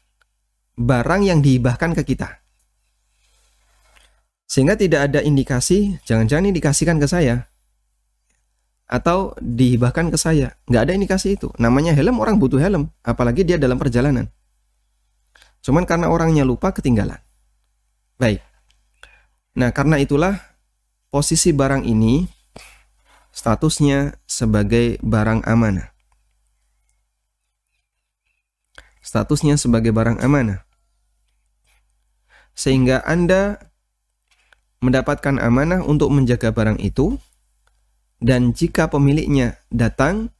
[SPEAKER 1] barang yang dihibahkan ke kita. Sehingga tidak ada indikasi, jangan-jangan ini dikasihkan ke saya atau dihibahkan ke saya. Nggak ada indikasi itu. Namanya helm, orang butuh helm, apalagi dia dalam perjalanan. Cuman karena orangnya lupa, ketinggalan. Baik. Nah, karena itulah posisi barang ini statusnya sebagai barang amanah. Statusnya sebagai barang amanah. Sehingga Anda mendapatkan amanah untuk menjaga barang itu, dan jika pemiliknya datang,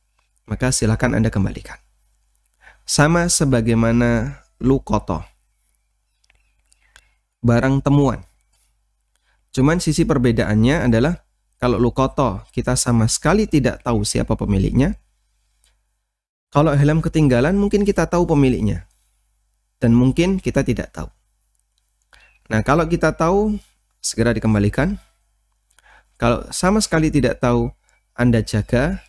[SPEAKER 1] maka silakan Anda kembalikan. Sama sebagaimana luqata, barang temuan. Cuman sisi perbedaannya adalah kalau luqata kita sama sekali tidak tahu siapa pemiliknya. Kalau helm ketinggalan mungkin kita tahu pemiliknya. Dan mungkin kita tidak tahu. Nah, kalau kita tahu, segera dikembalikan. Kalau sama sekali tidak tahu, Anda jaga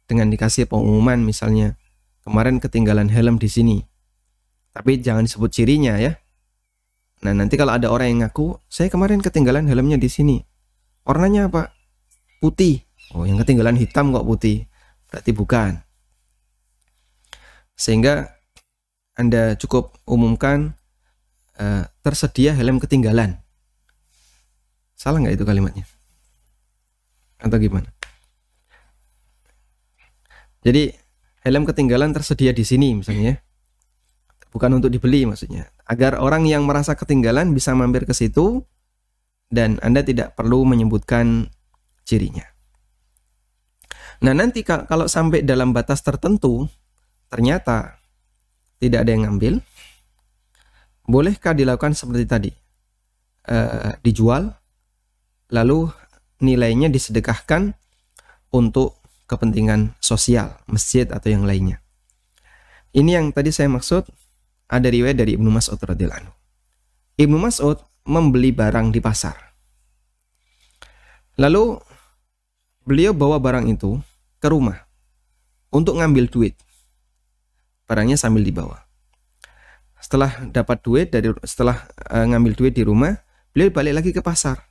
[SPEAKER 1] dengan dikasih pengumuman misalnya, kemarin ketinggalan helm di sini. Tapi jangan disebut cirinya ya. Nah, nanti kalau ada orang yang ngaku, saya kemarin ketinggalan helmnya di sini. Warnanya apa? Putih. Oh, yang ketinggalan hitam kok putih. Berarti bukan. Sehingga Anda cukup umumkan tersedia helm ketinggalan. Salah nggak itu kalimatnya? Atau gimana? Jadi, helm ketinggalan tersedia di sini misalnya ya. Bukan untuk dibeli maksudnya. Agar orang yang merasa ketinggalan bisa mampir ke situ dan Anda tidak perlu menyebutkan cirinya. Nah, nanti kalau sampai dalam batas tertentu ternyata tidak ada yang ngambil, bolehkah dilakukan seperti tadi? Dijual, lalu nilainya disedekahkan untuk kepentingan sosial, masjid atau yang lainnya. Ini yang tadi saya maksud. Ada riwayat dari Ibnu Mas'ud radhiyallahu anhu. Ibnu Mas'ud membeli barang di pasar. Lalu beliau bawa barang itu ke rumah untuk ngambil duit. Barangnya sambil dibawa. Setelah dapat duit ngambil duit di rumah, beliau balik lagi ke pasar.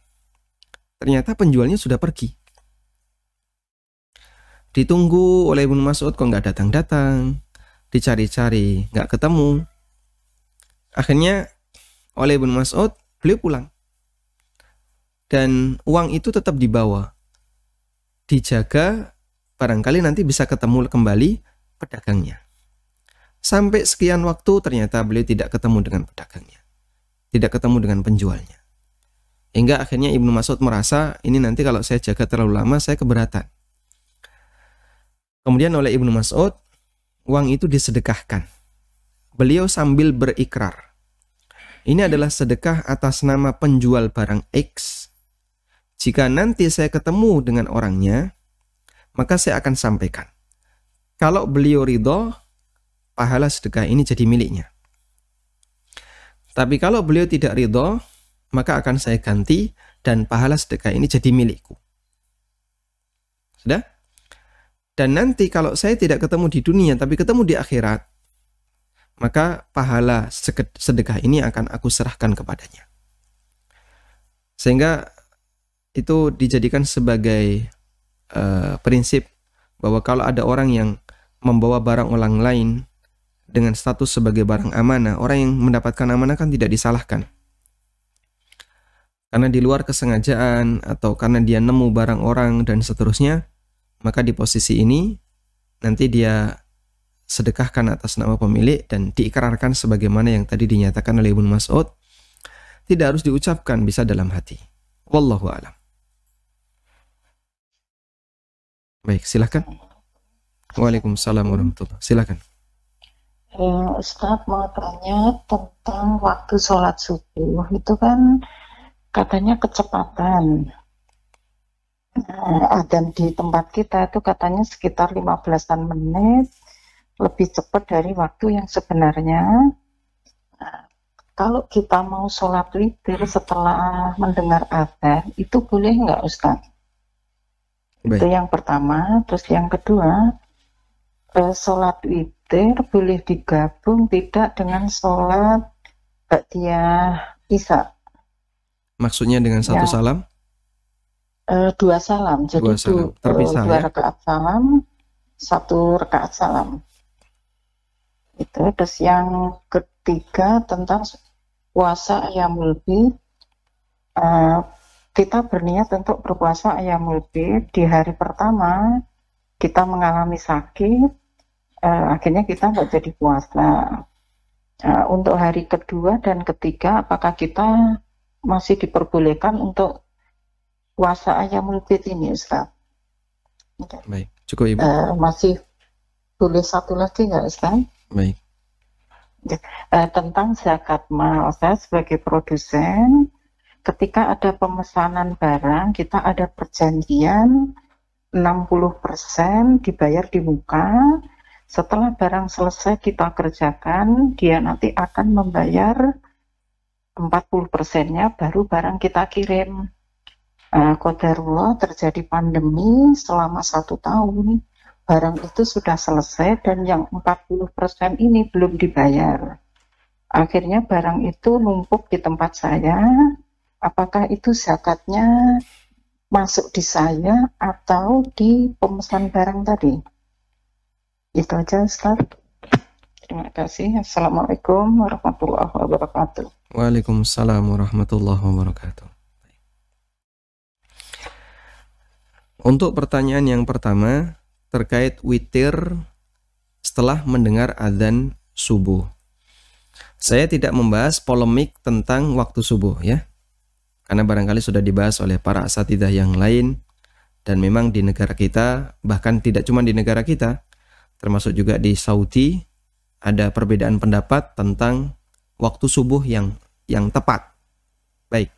[SPEAKER 1] Ternyata penjualnya sudah pergi. Ditunggu oleh Ibnu Mas'ud kok nggak datang-datang, dicari-cari nggak ketemu. Akhirnya oleh Ibnu Mas'ud beliau pulang. Dan uang itu tetap dibawa. Dijaga, barangkali nanti bisa ketemu kembali pedagangnya. Sampai sekian waktu ternyata beliau tidak ketemu dengan pedagangnya. Tidak ketemu dengan penjualnya. Hingga akhirnya Ibnu Mas'ud merasa, ini nanti kalau saya jaga terlalu lama saya keberatan. Kemudian oleh Ibnu Mas'ud, uang itu disedekahkan. Beliau sambil berikrar, ini adalah sedekah atas nama penjual barang X. Jika nanti saya ketemu dengan orangnya, maka saya akan sampaikan. Kalau beliau ridho, pahala sedekah ini jadi miliknya. Tapi kalau beliau tidak ridho, maka akan saya ganti dan pahala sedekah ini jadi milikku. Sudah? Dan nanti kalau saya tidak ketemu di dunia, tapi ketemu di akhirat, maka pahala sedekah ini akan aku serahkan kepadanya. Sehingga itu dijadikan sebagai prinsip bahwa kalau ada orang yang membawa barang orang lain dengan status sebagai barang amanah, orang yang mendapatkan amanah kan tidak disalahkan. Karena di luar kesengajaan atau karena dia nemu barang orang dan seterusnya, maka di posisi ini nanti dia sedekahkan atas nama pemilik dan diikrarkan sebagaimana yang tadi dinyatakan oleh Ibnu Mas'ud. Tidak harus diucapkan, bisa dalam hati. Wallahu a'lam. Baik, silakan. Waalaikumsalam warahmatullahi. Silakan.
[SPEAKER 5] Ustadz mau tanya tentang waktu sholat subuh. Itu kan katanya kecepatan. adzan di tempat kita itu katanya sekitar 15-an menit lebih cepat dari waktu yang sebenarnya. Nah, kalau kita mau sholat witir setelah mendengar adzan, itu boleh nggak Ustaz? Itu
[SPEAKER 1] Baik.
[SPEAKER 5] yang pertama. Terus yang kedua, sholat witir boleh digabung tidak dengan sholat ba'diyah isya.
[SPEAKER 1] Maksudnya dengan satu
[SPEAKER 5] Ya.
[SPEAKER 1] salam?
[SPEAKER 5] Dua salam, jadi
[SPEAKER 1] Dua salam. Terpisah
[SPEAKER 5] dua
[SPEAKER 1] ya?
[SPEAKER 5] rakaat salam, satu rakaat salam. Itu. Terus yang ketiga tentang puasa Ayyamul Bid. Kita berniat untuk berpuasa Ayyamul Bid di hari pertama kita mengalami sakit, akhirnya kita nggak jadi puasa. Untuk hari kedua dan ketiga, apakah kita masih diperbolehkan untuk puasa Ayyamul Bid ini, Ustaz?
[SPEAKER 1] Baik. Cukup Ibu?
[SPEAKER 5] Masih boleh satu lagi nggak, Ustaz?
[SPEAKER 1] Baik.
[SPEAKER 5] Tentang zakat mal. Saya sebagai produsen, ketika ada pemesanan barang, kita ada perjanjian 60% dibayar di muka. Setelah barang selesai kita kerjakan, dia nanti akan membayar 40%-nya baru barang kita kirim. Qadarullah terjadi pandemi selama 1 tahun, barang itu sudah selesai dan yang 40% ini belum dibayar. Akhirnya barang itu numpuk di tempat saya. Apakah itu zakatnya masuk di saya atau di pemesan barang tadi? Itu aja, Ustaz. Terima kasih. Assalamualaikum warahmatullahi wabarakatuh.
[SPEAKER 1] Waalaikumsalam warahmatullahi wabarakatuh. Untuk pertanyaan yang pertama terkait witir setelah mendengar adzan subuh. Saya tidak membahas polemik tentang waktu subuh ya. Karena barangkali sudah dibahas oleh para asatidzah yang lain dan memang di negara kita, bahkan tidak cuma di negara kita, termasuk juga di Saudi ada perbedaan pendapat tentang waktu subuh yang tepat. Baik.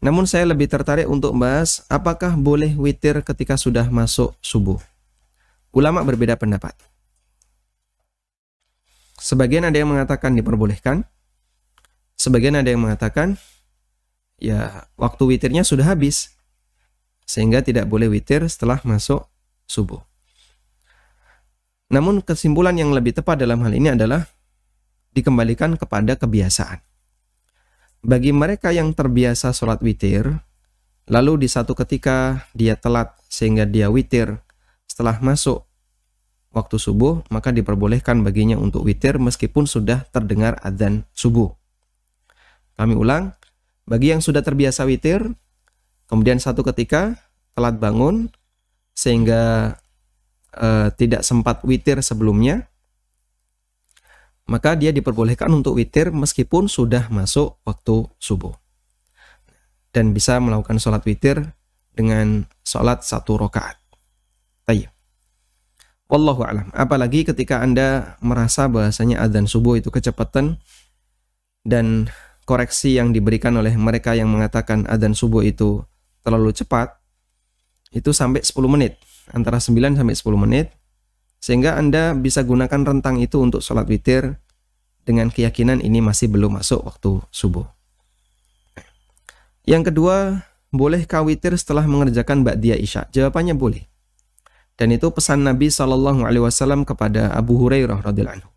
[SPEAKER 1] Namun saya lebih tertarik untuk membahas apakah boleh witir ketika sudah masuk subuh. Ulama berbeda pendapat. Sebagian ada yang mengatakan diperbolehkan. Sebagian ada yang mengatakan ya waktu witirnya sudah habis. Sehingga tidak boleh witir setelah masuk subuh. Namun kesimpulan yang lebih tepat dalam hal ini adalah dikembalikan kepada kebiasaan. Bagi mereka yang terbiasa sholat witir, lalu di satu ketika dia telat sehingga dia witir setelah masuk waktu subuh, maka diperbolehkan baginya untuk witir meskipun sudah terdengar adzan subuh. Kami ulang, bagi yang sudah terbiasa witir, kemudian satu ketika telat bangun sehingga tidak sempat witir sebelumnya, maka dia diperbolehkan untuk witir meskipun sudah masuk waktu subuh. Dan bisa melakukan sholat witir dengan sholat 1 rakaat. Tayyib. Wallahu a'lam. Apalagi ketika Anda merasa bahasanya adzan subuh itu kecepatan dan koreksi yang diberikan oleh mereka yang mengatakan adzan subuh itu terlalu cepat, itu sampai 10 menit. Antara 9 sampai 10 menit. Sehingga Anda bisa gunakan rentang itu untuk sholat witir dengan keyakinan ini masih belum masuk waktu subuh. Yang kedua, bolehkah witir setelah mengerjakan ba'diyah isya? Jawabannya boleh. Dan itu pesan Nabi SAW kepada Abu Hurairah radhiyallahu anhu.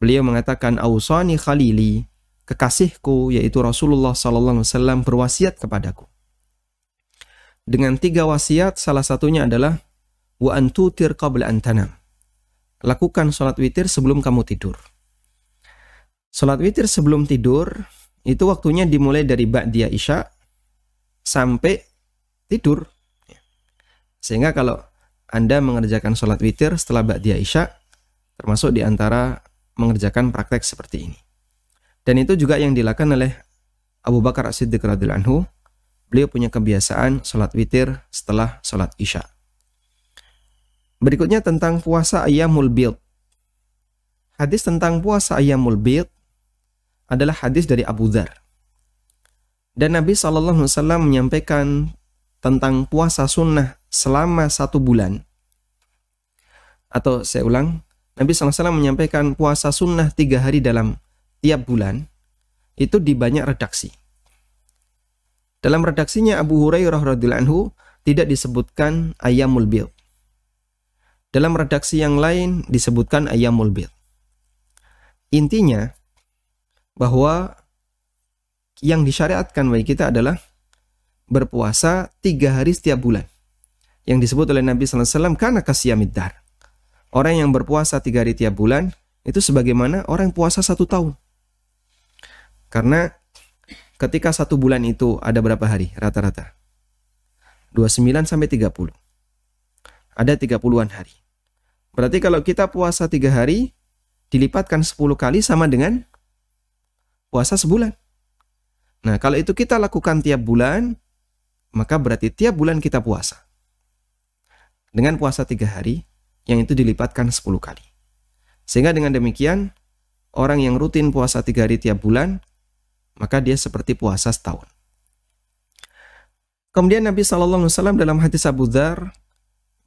[SPEAKER 1] Beliau mengatakan, "Ausani khalili," kekasihku yaitu Rasulullah SAW berwasiat kepadaku. Dengan 3 wasiat, salah satunya adalah wa antutir qabla an tanam. Lakukan sholat witir sebelum kamu tidur. Sholat witir sebelum tidur itu waktunya dimulai dari ba'diyah isya sampai tidur. Sehingga kalau Anda mengerjakan sholat witir setelah ba'diyah isya, termasuk di antara mengerjakan praktek seperti ini. Dan itu juga yang dilakukan oleh Abu Bakar As-Siddiq radhiyallahu anhu. Beliau punya kebiasaan sholat witir setelah sholat isya. Berikutnya tentang puasa Ayyamul Bid. Hadis tentang puasa Ayyamul Bid adalah hadis dari Abu Dzar. Dan Nabi SAW menyampaikan tentang puasa sunnah selama 1 bulan, atau saya ulang, Nabi SAW menyampaikan puasa sunnah 3 hari dalam tiap bulan, itu di banyak redaksi. Dalam redaksinya Abu Hurairah radhiyallahu anhu tidak disebutkan ayyamul bid. Dalam redaksi yang lain disebutkan ayyamul bid. Intinya bahwa yang disyariatkan bagi kita adalah berpuasa 3 hari setiap bulan. Yang disebut oleh Nabi SAW kana kasiyamid dar. Orang yang berpuasa 3 hari tiap bulan itu sebagaimana orang yang puasa 1 tahun. Karena ketika 1 bulan itu ada berapa hari rata-rata? 29 sampai 30. Ada 30-an hari. Berarti kalau kita puasa 3 hari dilipatkan 10 kali sama dengan puasa sebulan. Nah, kalau itu kita lakukan tiap bulan, maka berarti tiap bulan kita puasa. Dengan puasa 3 hari, yang itu dilipatkan 10 kali. Sehingga dengan demikian, orang yang rutin puasa 3 hari tiap bulan, maka dia seperti puasa setahun. Kemudian Nabi SAW dalam hadis Abu Dzar,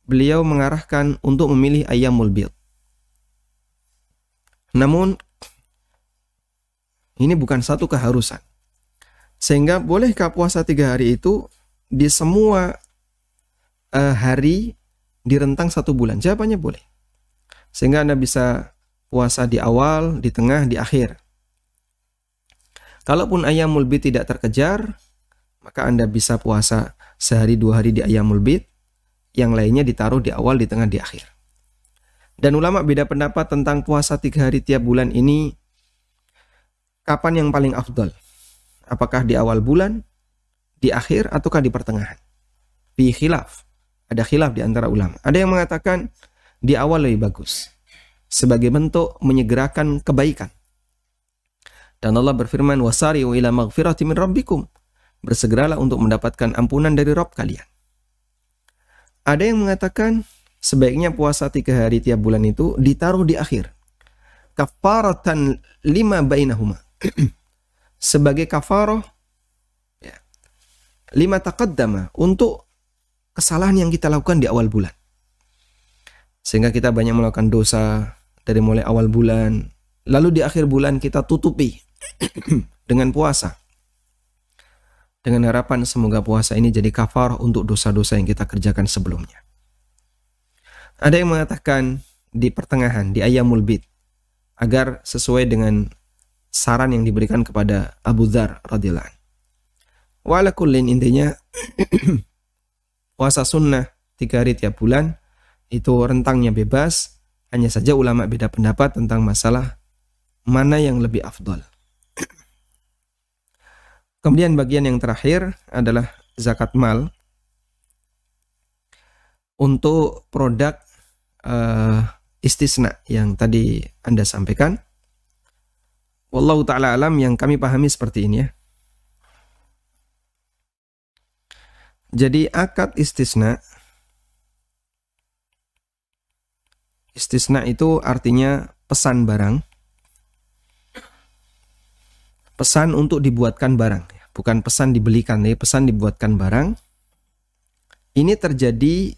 [SPEAKER 1] beliau mengarahkan untuk memilih ayyamul bid. Namun, ini bukan satu keharusan. Sehingga bolehkah puasa 3 hari itu di semua hari di rentang 1 bulan? Jawabannya boleh. Sehingga Anda bisa puasa di awal, di tengah, di akhir. Kalaupun ayyamul bid tidak terkejar, maka Anda bisa puasa sehari 2 hari di ayyamul bid, yang lainnya ditaruh di awal, di tengah, di akhir. Dan ulama beda pendapat tentang puasa 3 hari tiap bulan ini, kapan yang paling afdal? Apakah di awal bulan, di akhir, ataukah di pertengahan? Fi khilaf. Ada khilaf di antara ulama. Ada yang mengatakan di awal lebih bagus, sebagai bentuk menyegerakan kebaikan. Dan Allah berfirman, wasari'u ila maghfirati min rabbikum. Bersegeralah untuk mendapatkan ampunan dari Rabb kalian. Ada yang mengatakan sebaiknya puasa 3 hari tiap bulan itu ditaruh di akhir. Kafaratan lima bainahuma. Sebagai kafarah, ya, lima taqaddama, untuk kesalahan yang kita lakukan di awal bulan. Sehingga kita banyak melakukan dosa dari mulai awal bulan, lalu di akhir bulan kita tutupi dengan puasa. Dengan harapan semoga puasa ini jadi kafarah untuk dosa-dosa yang kita kerjakan sebelumnya. Ada yang mengatakan di pertengahan, di ayyamul bid, agar sesuai dengan saran yang diberikan kepada Abu Dzar radhiyallahu anhu. Wa ala kullin, intinya puasa sunnah 3 hari tiap bulan itu rentangnya bebas, hanya saja ulama beda pendapat tentang masalah mana yang lebih afdal. Kemudian bagian yang terakhir adalah zakat mal untuk produk istisna yang tadi Anda sampaikan. Wallahu ta'ala alam, yang kami pahami seperti ini ya. Jadi akad istisna itu artinya pesan barang. Pesan untuk dibuatkan barang, bukan pesan dibelikan, ya, pesan dibuatkan barang. Ini terjadi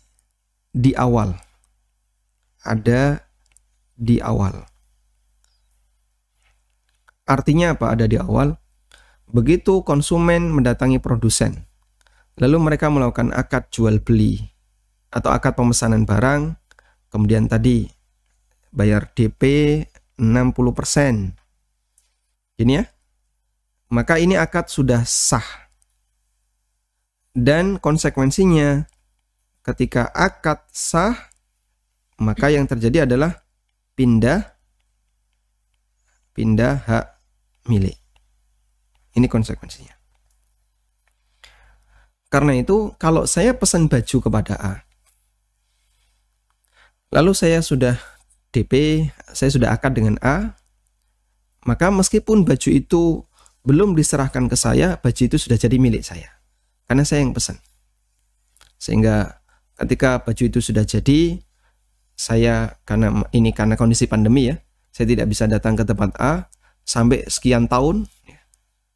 [SPEAKER 1] di awal. Ada di awal. Artinya apa ada di awal? Begitu konsumen mendatangi produsen, lalu mereka melakukan akad jual beli atau akad pemesanan barang, kemudian tadi bayar DP 60%. Ini ya. Maka ini akad sudah sah. Dan konsekuensinya ketika akad sah, maka yang terjadi adalah pindah hak milik. Ini konsekuensinya. Karena itu, kalau saya pesan baju kepada A, lalu saya sudah DP, saya sudah akad dengan A, maka meskipun baju itu belum diserahkan ke saya, baju itu sudah jadi milik saya. Karena saya yang pesan. Sehingga ketika baju itu sudah jadi, saya karena kondisi pandemi ya, saya tidak bisa datang ke tempat A sampai sekian tahun,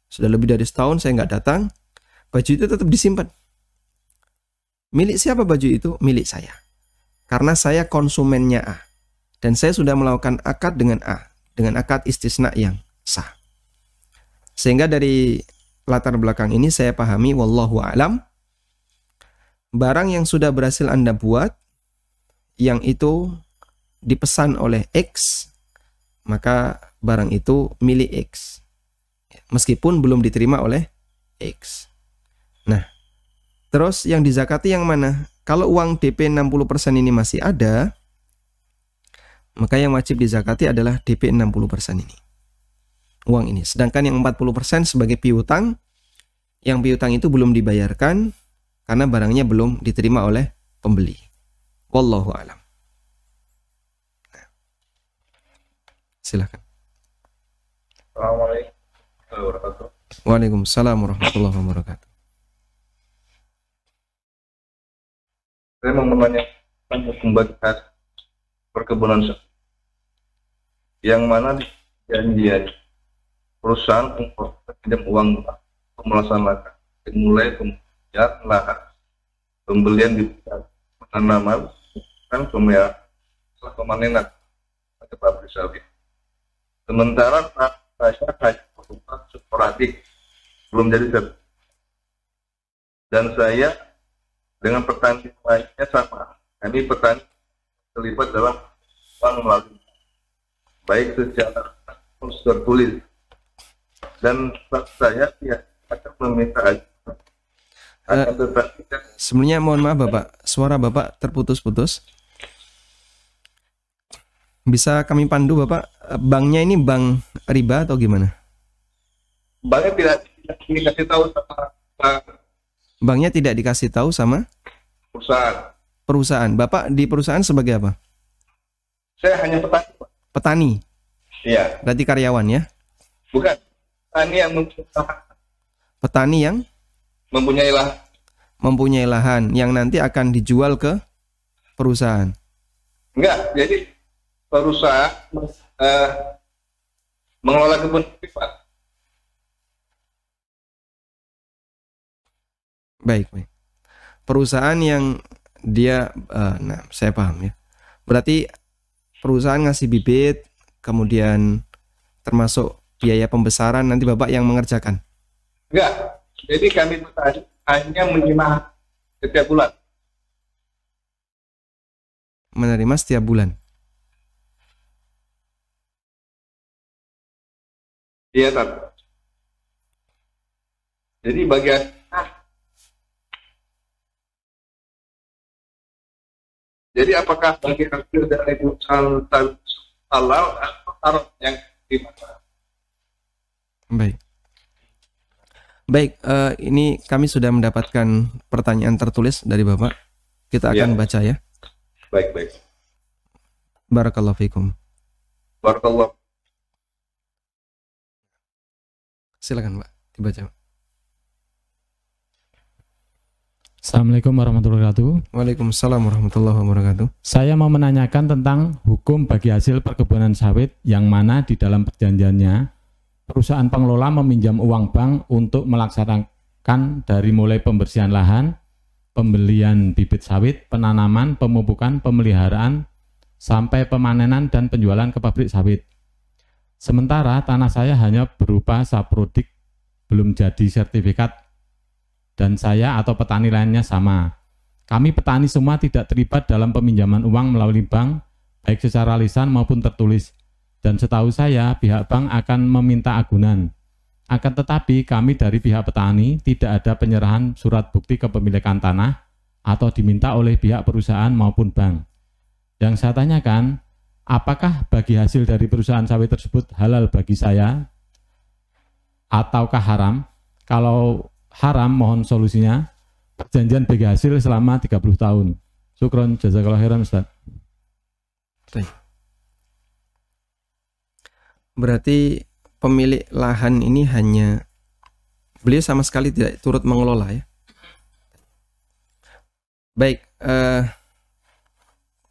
[SPEAKER 1] sudah lebih dari setahun saya nggak datang, baju itu tetap disimpan. Milik siapa baju itu? Milik saya. Karena saya konsumennya A. Dan saya sudah melakukan akad dengan A. Dengan akad istisna yang sah. Sehingga dari latar belakang ini saya pahami, wallahu a'lam, barang yang sudah berhasil Anda buat, yang itu dipesan oleh X, maka barang itu milik X. Meskipun belum diterima oleh X. Nah, terus yang dizakati yang mana? Kalau uang DP 60% ini masih ada, maka yang wajib dizakati adalah DP 60% ini. Uang ini. Sedangkan yang 40% sebagai piutang, yang piutang itu belum dibayarkan karena barangnya belum diterima oleh pembeli. Wallahu a'lam. Nah, silakan.
[SPEAKER 6] Assalamualaikum warahmatullahi wabarakatuh.
[SPEAKER 1] Waalaikumsalam warahmatullahi wabarakatuh.
[SPEAKER 6] Saya mau menanyakan hukum bagi perkebunan sawit, yang mana janjian perusahaan pinjam uang untuk melaksanakan dimulai pembiayaan lahan, pembelian di penanaman, dan setelah pemanenan pada pabrik sawit. Sementara saya hanya berupa sporadik, belum jadi sertifikat. Dan saya dengan petani lainnya sama. Kami petani terlibat dalam uang melalui baik secara tertulis, dan saya tidak akan meminta akan tetapi
[SPEAKER 1] Sebenarnya mohon maaf Bapak, suara Bapak terputus-putus. Bisa kami pandu Bapak, banknya ini bank riba atau gimana?
[SPEAKER 6] banknya tidak dikasih tahu sama
[SPEAKER 1] Banknya tidak dikasih tahu sama
[SPEAKER 6] perusahaan.
[SPEAKER 1] perusahaan. Bapak di perusahaan sebagai apa?
[SPEAKER 6] Saya hanya petani, Pak.
[SPEAKER 1] Petani.
[SPEAKER 6] Iya,
[SPEAKER 1] Berarti karyawan ya?
[SPEAKER 6] bukan petani yang
[SPEAKER 1] Petani yang
[SPEAKER 6] mempunyai lahan.
[SPEAKER 1] mempunyai lahan yang nanti akan dijual ke perusahaan.
[SPEAKER 6] Enggak, jadi perusahaan mengelola kebun privat.
[SPEAKER 1] Baik, baik. Perusahaan yang dia, nah saya paham ya. Berarti perusahaan ngasih bibit, kemudian termasuk biaya pembesaran, nanti Bapak yang mengerjakan.
[SPEAKER 6] Enggak, jadi kami petani hanya menerima setiap bulan.
[SPEAKER 1] Menerima setiap bulan.
[SPEAKER 6] Iya, Tan. Jadi bagian jadi apakah bagi hasil dari perusahaan halal atau haram yang dimakan?
[SPEAKER 1] Baik. Baik, ini kami sudah mendapatkan pertanyaan tertulis dari Bapak. Kita akan
[SPEAKER 6] Ya.
[SPEAKER 1] baca ya.
[SPEAKER 6] Baik, baik.
[SPEAKER 1] Barakallahu fikum.
[SPEAKER 6] Barakallah.
[SPEAKER 1] Silakan Pak, dibaca.
[SPEAKER 7] Assalamualaikum warahmatullahi wabarakatuh.
[SPEAKER 1] Waalaikumsalam warahmatullahi wabarakatuh.
[SPEAKER 7] Saya mau menanyakan tentang hukum bagi hasil perkebunan sawit yang mana di dalam perjanjiannya perusahaan pengelola meminjam uang bank untuk melaksanakan dari mulai pembersihan lahan, pembelian bibit sawit, penanaman, pemupukan, pemeliharaan, sampai pemanenan dan penjualan ke pabrik sawit. Sementara tanah saya hanya berupa saprodik, belum jadi sertifikat, dan saya atau petani lainnya sama. Kami petani semua tidak terlibat dalam peminjaman uang melalui bank, baik secara lisan maupun tertulis. Dan setahu saya, pihak bank akan meminta agunan. Akan tetapi, kami dari pihak petani tidak ada penyerahan surat bukti kepemilikan tanah atau diminta oleh pihak perusahaan maupun bank. Yang saya tanyakan, apakah bagi hasil dari perusahaan sawit tersebut halal bagi saya ataukah haram? Kalau haram, mohon solusinya. Perjanjian bagi hasil selama 30 tahun. Syukron, jazakallahu khairan, Ustaz.
[SPEAKER 1] Berarti pemilik lahan ini hanya beliau sama sekali tidak turut mengelola ya. Baik,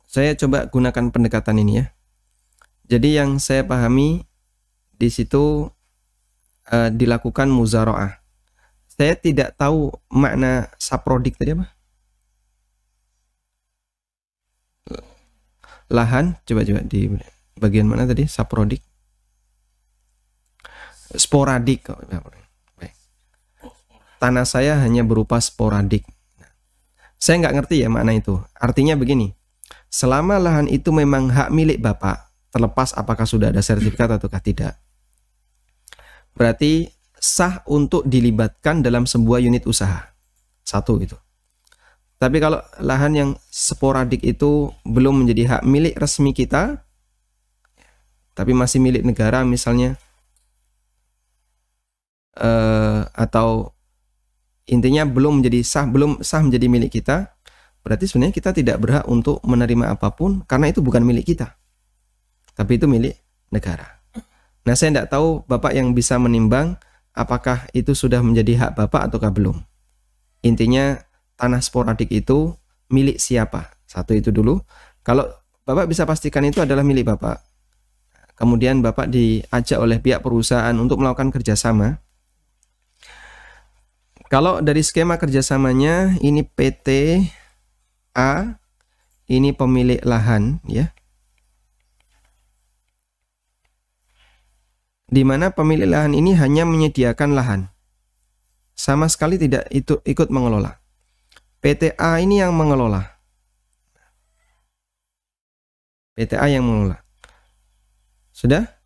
[SPEAKER 1] saya coba gunakan pendekatan ini ya. Jadi yang saya pahami di situ dilakukan muzaraah. Saya tidak tahu makna saprodik tadi apa? lahan, coba di bagian mana tadi? Saprodik, sporadik. Baik. Tanah saya hanya berupa sporadik. Saya nggak ngerti ya makna itu. Artinya begini, selama lahan itu memang hak milik Bapak, terlepas apakah sudah ada sertifikat ataukah tidak, berarti sah untuk dilibatkan dalam sebuah unit usaha. Satu gitu. Tapi kalau lahan yang sporadik itu belum menjadi hak milik resmi kita, tapi masih milik negara misalnya, atau intinya belum sah menjadi milik kita, berarti sebenarnya kita tidak berhak untuk menerima apapun karena itu bukan milik kita, tapi itu milik negara. Nah, saya tidak tahu Bapak yang bisa menimbang apakah itu sudah menjadi hak Bapak ataukah belum. Intinya tanah sporadik itu milik siapa? Satu itu dulu. Kalau Bapak bisa pastikan itu adalah milik Bapak, kemudian Bapak diajak oleh pihak perusahaan untuk melakukan kerjasama. Kalau dari skema kerjasamanya, ini PT A, ini pemilik lahan, ya, di mana pemilik lahan ini hanya menyediakan lahan, sama sekali tidak ikut mengelola. PT A ini yang mengelola. PT A yang mengelola. Sudah?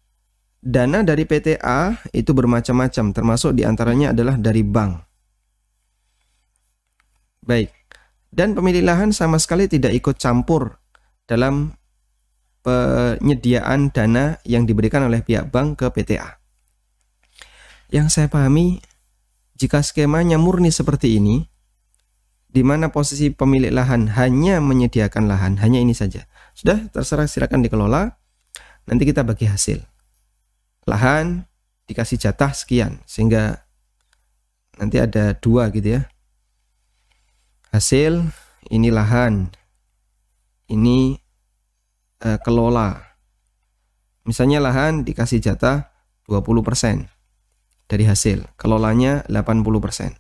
[SPEAKER 1] Dana dari PT A itu bermacam-macam, termasuk diantaranya adalah dari bank. Baik. Dan pemilik lahan sama sekali tidak ikut campur dalam penyediaan dana yang diberikan oleh pihak bank ke PT A. Yang saya pahami, jika skemanya murni seperti ini, di mana posisi pemilik lahan hanya menyediakan lahan, hanya ini saja. Sudah, terserah, silakan dikelola. Nanti kita bagi hasil. Lahan dikasih jatah sekian, sehingga nanti ada 2 gitu ya. Hasil, ini lahan, ini kelola. Misalnya lahan dikasih jatah 20% dari hasil, kelolanya 80%.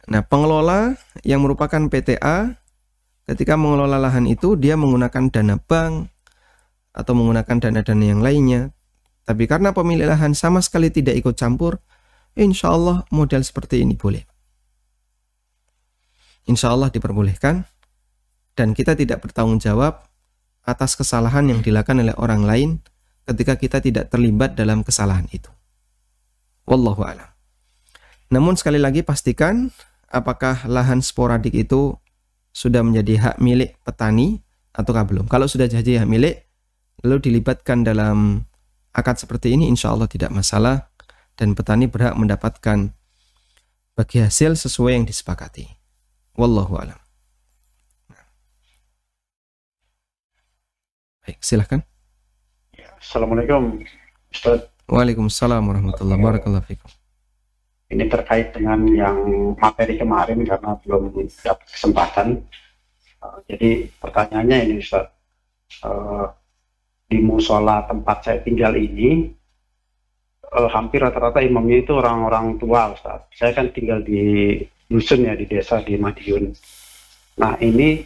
[SPEAKER 1] Nah, pengelola yang merupakan PT A, ketika mengelola lahan itu, dia menggunakan dana bank atau menggunakan dana-dana yang lainnya. Tapi karena pemilik lahan sama sekali tidak ikut campur, insya Allah model seperti ini boleh. Insya Allah diperbolehkan, dan kita tidak bertanggung jawab atas kesalahan yang dilakukan oleh orang lain ketika kita tidak terlibat dalam kesalahan itu. Wallahu a'lam. Namun sekali lagi pastikan apakah lahan sporadik itu sudah menjadi hak milik petani ataukah belum. Kalau sudah jadi hak milik, lalu dilibatkan dalam akad seperti ini, insya Allah tidak masalah, dan petani berhak mendapatkan bagi hasil sesuai yang disepakati. Wallahu a'lam. Baik, silahkan.
[SPEAKER 8] Assalamualaikum, Ustaz.
[SPEAKER 1] Waalaikumsalam warahmatullahi wabarakatuh.
[SPEAKER 8] Ini terkait dengan yang materi kemarin karena belum dapat kesempatan. Jadi pertanyaannya ini, Ustaz. Di musola tempat saya tinggal ini, hampir rata-rata imamnya itu orang-orang tua, Ustaz. Saya kan tinggal di dusun ya, di desa di Madiun. Nah, ini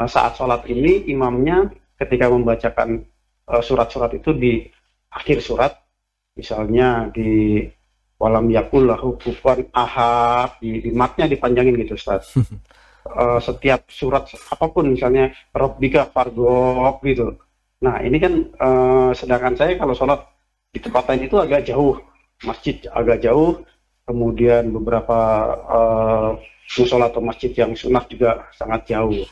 [SPEAKER 8] saat sholat ini imamnya ketika membacakan surat-surat itu di akhir surat, misalnya di walam yakul lahu kufuwan ahad, di matnya dipanjangin gitu, Ustaz. Setiap surat apapun, misalnya Rabbika fargob gitu. Nah, ini kan sedangkan saya kalau sholat di tempat lain itu agak jauh, masjid agak jauh, kemudian beberapa musola atau masjid yang sunnah juga sangat jauh.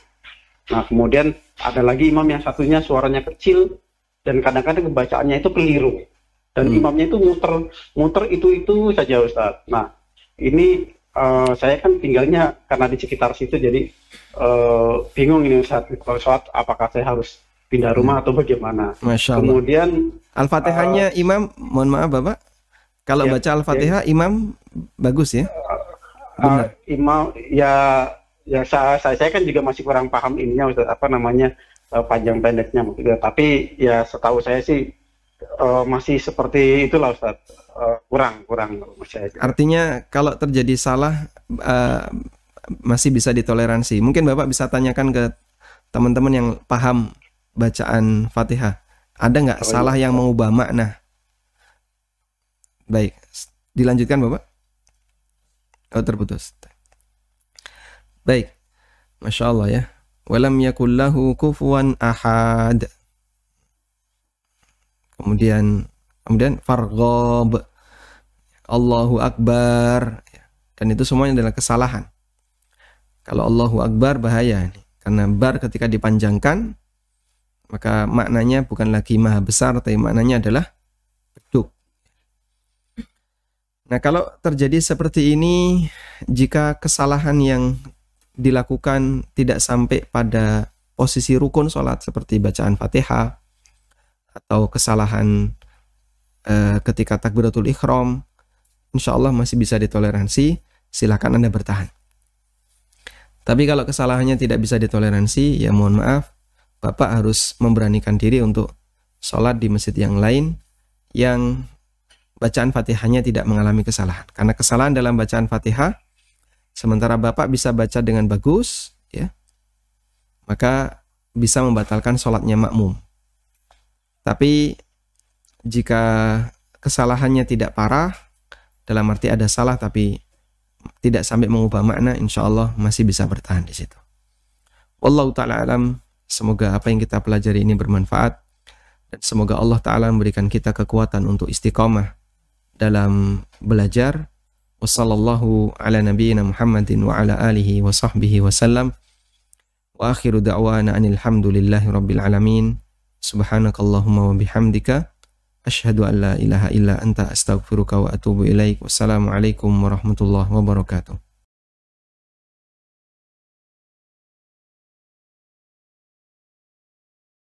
[SPEAKER 8] Nah, kemudian ada lagi imam yang satunya suaranya kecil dan kadang-kadang kebacaannya itu keliru. Dan imamnya itu muter itu saja, Ustaz. Nah, ini saya kan tinggalnya karena di sekitar situ, jadi bingung ini, Ustaz. Kalau sholat apakah saya harus pindah rumah atau bagaimana?
[SPEAKER 1] Masya Allah.
[SPEAKER 8] Kemudian
[SPEAKER 1] Al-Fatihahnya imam, mohon maaf Bapak, kalau baca Al-Fatihah imam bagus ya? Benar.
[SPEAKER 8] Imam ya saya kan juga masih kurang paham ininya, Ustaz, apa namanya panjang pendeknya, tapi ya setahu saya sih masih seperti itulah, Ustaz. kurang masih aja.
[SPEAKER 1] Artinya kalau terjadi salah masih bisa ditoleransi. Mungkin Bapak bisa tanyakan ke teman-teman yang paham bacaan Fatihah, ada nggak salah yang mengubah makna? Baik, dilanjutkan Bapak. Oh, terputus. Baik, Masya Allah ya. Walam yakul lahu kufuwan ahad. Kemudian farghab, Allahu Akbar. Dan itu semuanya adalah kesalahan. Kalau Allahu Akbar bahaya nih. Karena bar ketika dipanjangkan, maka maknanya bukan lagi maha besar, tapi maknanya adalah beduk. Nah, kalau terjadi seperti ini, jika kesalahan yang dilakukan tidak sampai pada posisi rukun sholat seperti bacaan Fatihah, atau kesalahan ketika takbiratul ihram, insya Allah masih bisa ditoleransi, silakan Anda bertahan. Tapi kalau kesalahannya tidak bisa ditoleransi, ya mohon maaf, Bapak harus memberanikan diri untuk sholat di masjid yang lain yang bacaan Fatihahnya tidak mengalami kesalahan. Karena kesalahan dalam bacaan Fatihah, sementara Bapak bisa baca dengan bagus, ya, maka bisa membatalkan sholatnya makmum. Tapi jika kesalahannya tidak parah, dalam arti ada salah tapi tidak sampai mengubah makna, insya Allah masih bisa bertahan di situ. Wallahu ta'ala alam. Semoga apa yang kita pelajari ini bermanfaat, dan semoga Allah Ta'ala memberikan kita kekuatan untuk istiqamah dalam belajar. Wassallallahu ala nabiyyina Muhammadin wa ala alihi wa sahbihi wasallam. Wa akhiru da'wana anil hamdulillahi rabbil alamin. Subhanakallahumma wa bihamdika asyhadu an la ilaha illa anta astaghfiruka wa atubu ilaik. Wassalamualaikum warahmatullahi wabarakatuh.